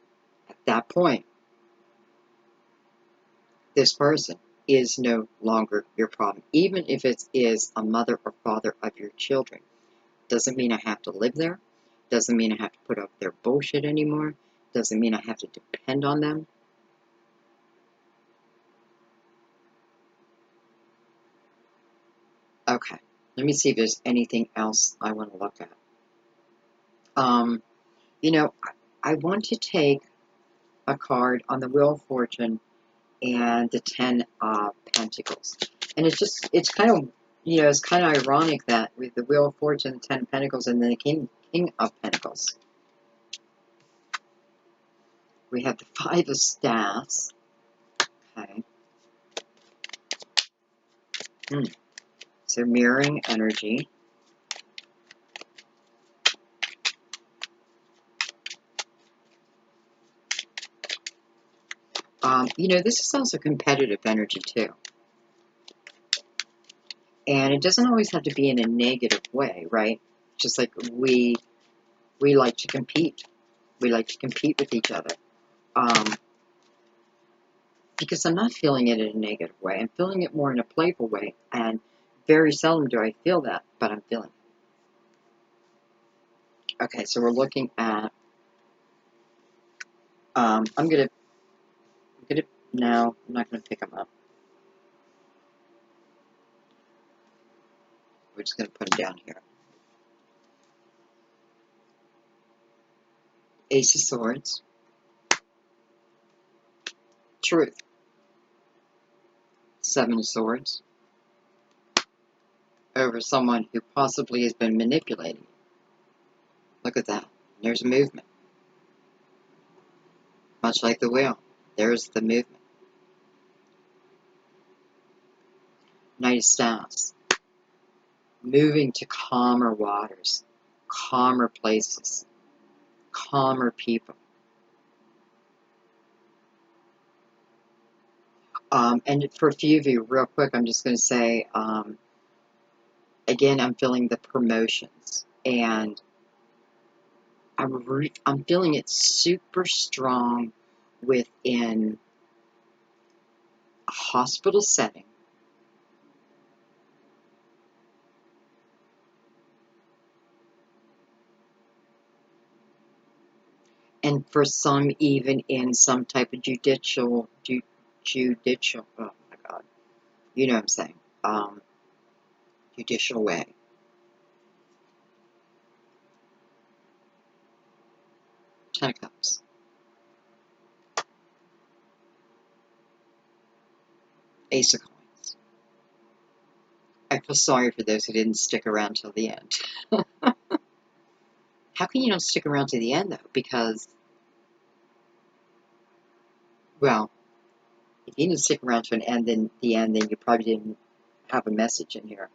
At that point, this person is no longer your problem. Even if it is a mother or father of your children. Doesn't mean I have to live there. Doesn't mean I have to put up their bullshit anymore. Doesn't mean I have to depend on them. Okay, let me see if there's anything else I want to look at. I want to take a card on the Wheel of Fortune and the 10 of Pentacles. And it's kind of, it's kind of ironic that with the Wheel of Fortune, the 10 of Pentacles, and then the King of Pentacles, we have the 5 of Staffs. Okay. So mirroring energy. This is also competitive energy too. And it doesn't always have to be in a negative way, right? Just like we like to compete. We like to compete with each other. Because I'm not feeling it in a negative way. I'm feeling it more in a playful way. And very seldom do I feel that, but I'm feeling it. Okay, so we're looking at, I'm not going to pick them up. We're just going to put them down here. Ace of Swords. Truth. 7 of Swords. Over someone who possibly has been manipulating you. Look at that. There's movement. Much like the wheel. There's the movement. Knight of Staffs. Moving to calmer waters. Calmer places. Calmer people. And for a few of you, real quick, I'm just going to say, again, I'm feeling the promotions. And I'm feeling it super strong within a hospital setting. And for some, even in some type of judicial, oh my God, you know what I'm saying, judicial way. Ten of Cups. Ace of Coins. I feel sorry for those who didn't stick around till the end. How can you not stick around to the end, though? Because, well, if you didn't stick around to the end, then you probably didn't have a message in here.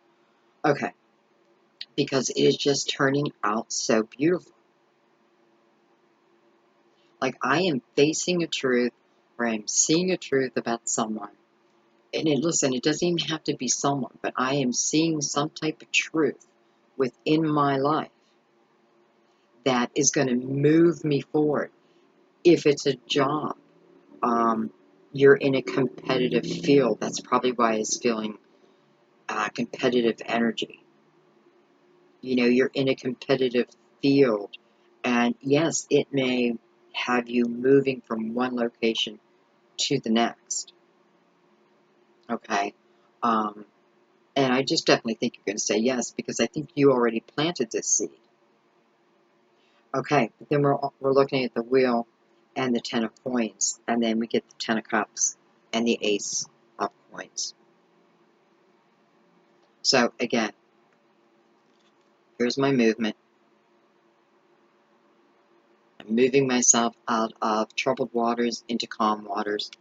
Okay. Because it is just turning out so beautiful. Like, I am facing a truth, or I'm seeing a truth about someone. And listen, it doesn't even have to be someone, but I am seeing some type of truth within my life that is going to move me forward. If it's a job, you're in a competitive field. That's probably why it's feeling competitive energy. You know, you're in a competitive field, and yes, it may have you moving from one location to the next. Okay? And I just definitely think you're going to say yes, because I think you already planted this seed. Okay, but then we're looking at the wheel and the 10 of coins, and then we get the 10 of cups and the ace of coins. So again, here's my movement. I'm moving myself out of troubled waters into calm waters.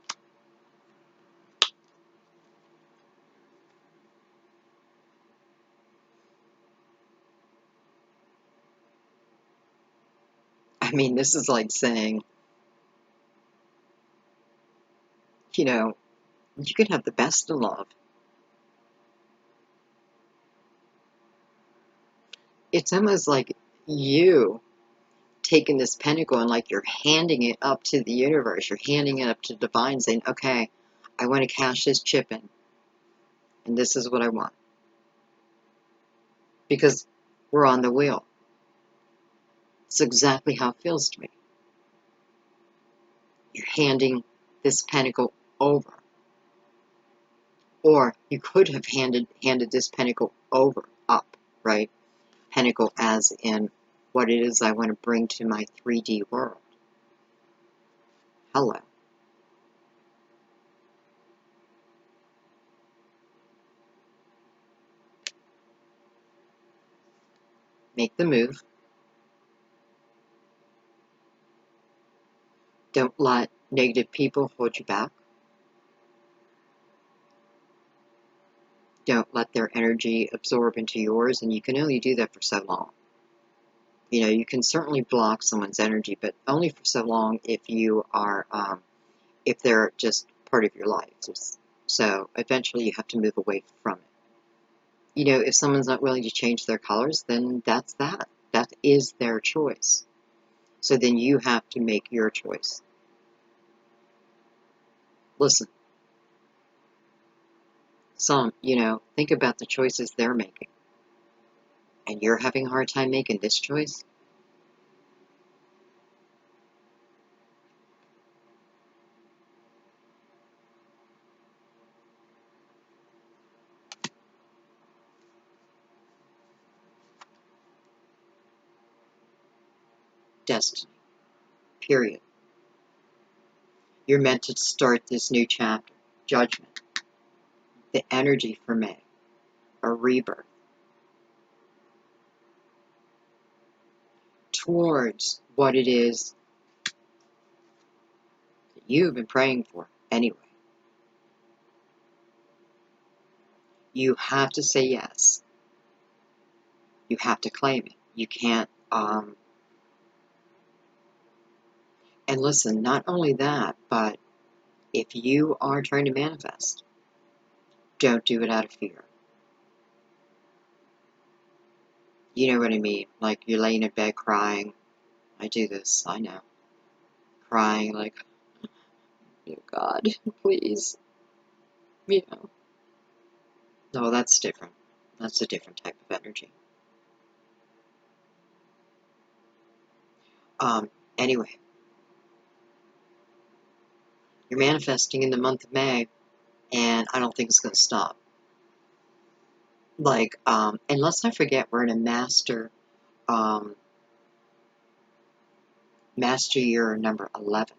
I mean, this is like saying, you know, you can have the best of love. It's almost like you taking this pentacle and like you're handing it up to the universe. You're handing it up to divine, saying, okay, I want to cash this chip in, and this is what I want. Because we're on the wheel. It's exactly how it feels to me. You're handing this pentacle over. Or you could have handed this pentacle up, right? Pentacle as in what it is I want to bring to my 3D world. Hello. Make the move. Don't let negative people hold you back. Don't let their energy absorb into yours, and you can only do that for so long. You know, you can certainly block someone's energy, but only for so long if you are, if they're just part of your life. So eventually you have to move away from it. You know, if someone's not willing to change their colors, then that's that. That is their choice. So then you have to make your choice. Listen, you know, think about the choices they're making. And you're having a hard time making this choice? Destiny. Period. You're meant to start this new chapter. Judgment. The energy for May. A rebirth. Towards what it is that you've been praying for anyway. You have to say yes. You have to claim it. You can't, and listen, not only that, but if you are trying to manifest, don't do it out of fear. You know what I mean? Like you're laying in bed crying. I do this, I know. Crying like, oh God, please. You know. No, that's different. That's a different type of energy. Anyway. You're manifesting in the month of May, and I don't think it's going to stop. Like, unless I forget, we're in a master year number 11.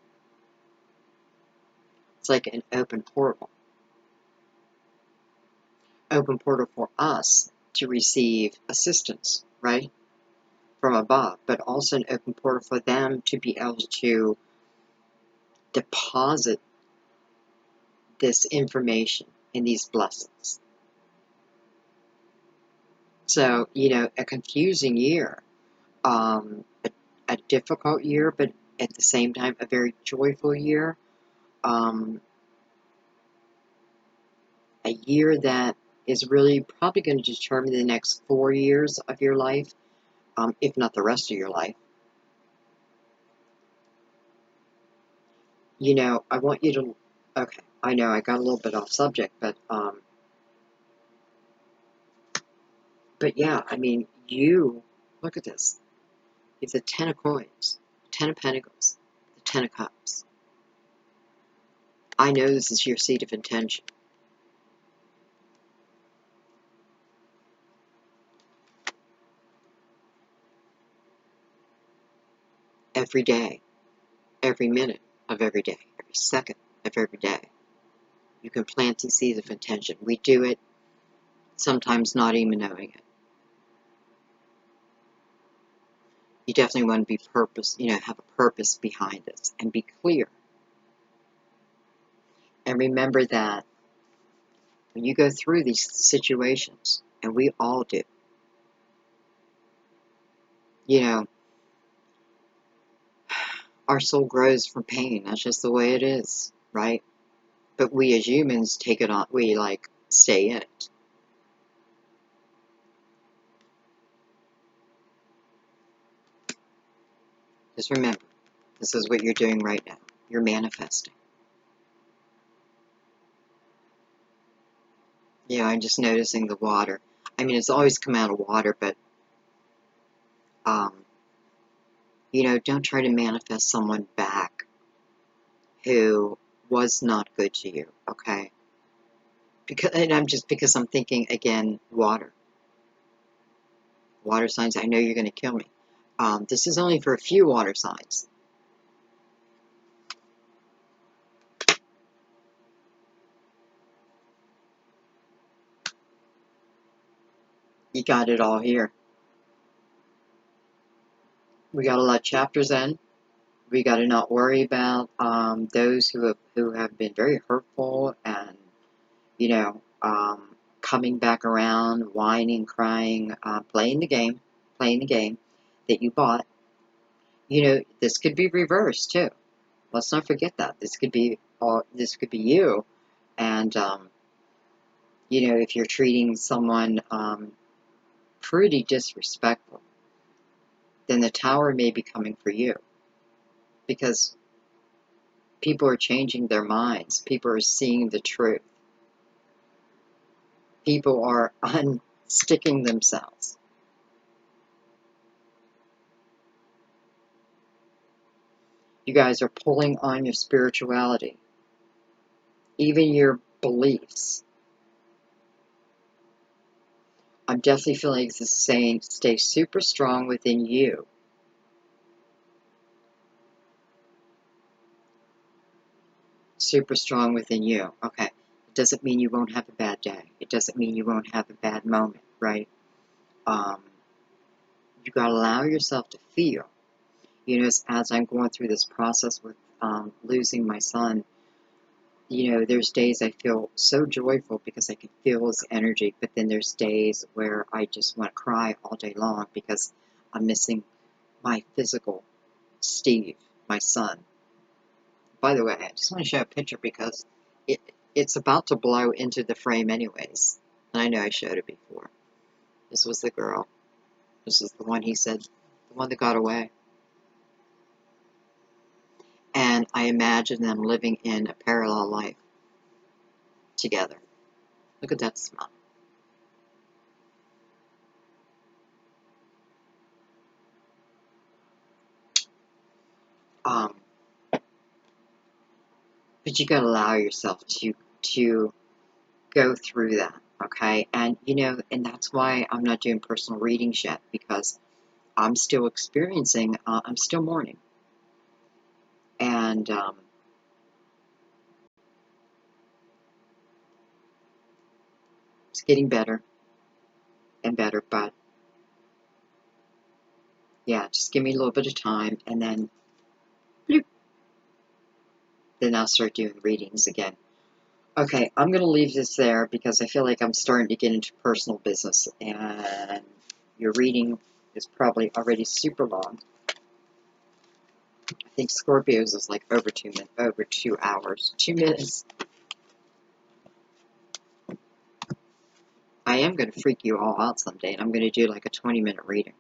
It's like an open portal. open portal for us to receive assistance, right, from above, but also an open portal for them to be able to deposit this information and these blessings. So, you know, a confusing year, a, a difficult year, but at the same time, a very joyful year. A year that is really probably going to determine the next 4 years of your life, if not the rest of your life. You know, I want you to, okay, I know I got a little bit off subject, but yeah, I mean, you, look at this. It's the 10 of coins, 10 of pentacles, the 10 of cups. I know this is your seat of intention. Every day, every minute of every day, every second of every day, you can plant these seeds of intention. We do it sometimes not even knowing it. You definitely want to be have a purpose behind this and be clear. And remember that when you go through these situations, and we all do, you know, our soul grows from pain. That's just the way it is, right? But we as humans take it on, we like stay in it. Just remember, this is what you're doing right now. You're manifesting. Yeah, I'm just noticing the water. I mean, it's always come out of water, but, you know, don't try to manifest someone back who was not good to you, okay? Because I'm thinking, again, water. Water signs, I know you're going to kill me. This is only for a few water signs. You got it all here. We got to let chapters end. We got to not worry about those who have been very hurtful and, you know, coming back around, whining, crying, playing the game that you bought. You know, this could be reversed too. Let's not forget that this could be you, and you know, if you're treating someone pretty disrespectful, then the tower may be coming for you, because people are changing their minds. People are seeing the truth. People are unsticking themselves. You guys are pulling on your spirituality, even your beliefs. I'm definitely feeling this is saying stay super strong within you. Super strong within you. Okay. It doesn't mean you won't have a bad day. It doesn't mean you won't have a bad moment, right? You got to allow yourself to feel. You know, as I'm going through this process with losing my son, you know, there's days I feel so joyful because I can feel his energy, but then there's days where I just want to cry all day long because I'm missing my physical Steve, my son. By the way, I just want to show a picture because it's about to blow into the frame anyways. And I know I showed it before. This was the girl. This is the one he said, the one that got away. And I imagine them living in a parallel life together. Look at that smile. But you gotta allow yourself to go through that, okay? And you know, and that's why I'm not doing personal readings yet, because I'm still experiencing, I'm still mourning. And It's getting better and better, but yeah, just give me a little bit of time, and then bloop, then I'll start doing readings again. Okay, I'm going to leave this there because I feel like I'm starting to get into personal business, and your reading is probably already super long. I think Scorpio's is like over 2 hours. 2 minutes. I am going to freak you all out someday, and I'm going to do like a 20-minute reading.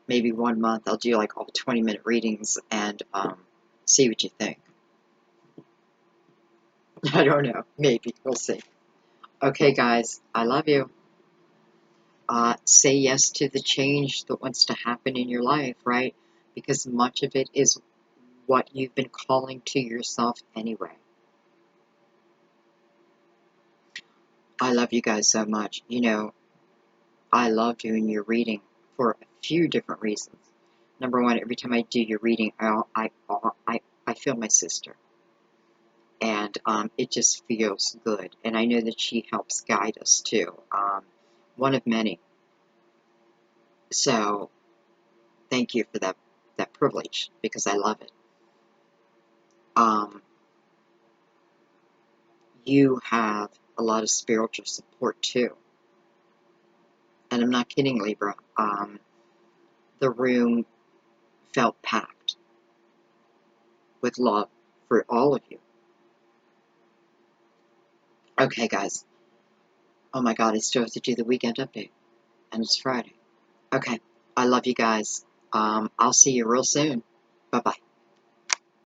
Maybe 1 month I'll do like all 20-minute readings and see what you think. I don't know. Maybe. We'll see. Okay, guys. I love you. Say yes to the change that wants to happen in your life, right? Because much of it is what you've been calling to yourself anyway. I love you guys so much. You know, I love doing your reading for a few different reasons. Number one, every time I do your reading, I feel my sister. And it just feels good. And I know that she helps guide us too. One of many. So, thank you for that privilege, because I love it. You have a lot of spiritual support too. And I'm not kidding, Libra. The room felt packed with love for all of you. Okay, guys. Oh my God, I still have to do the weekend update. And it's Friday. Okay, I love you guys. I'll see you real soon. Bye-bye.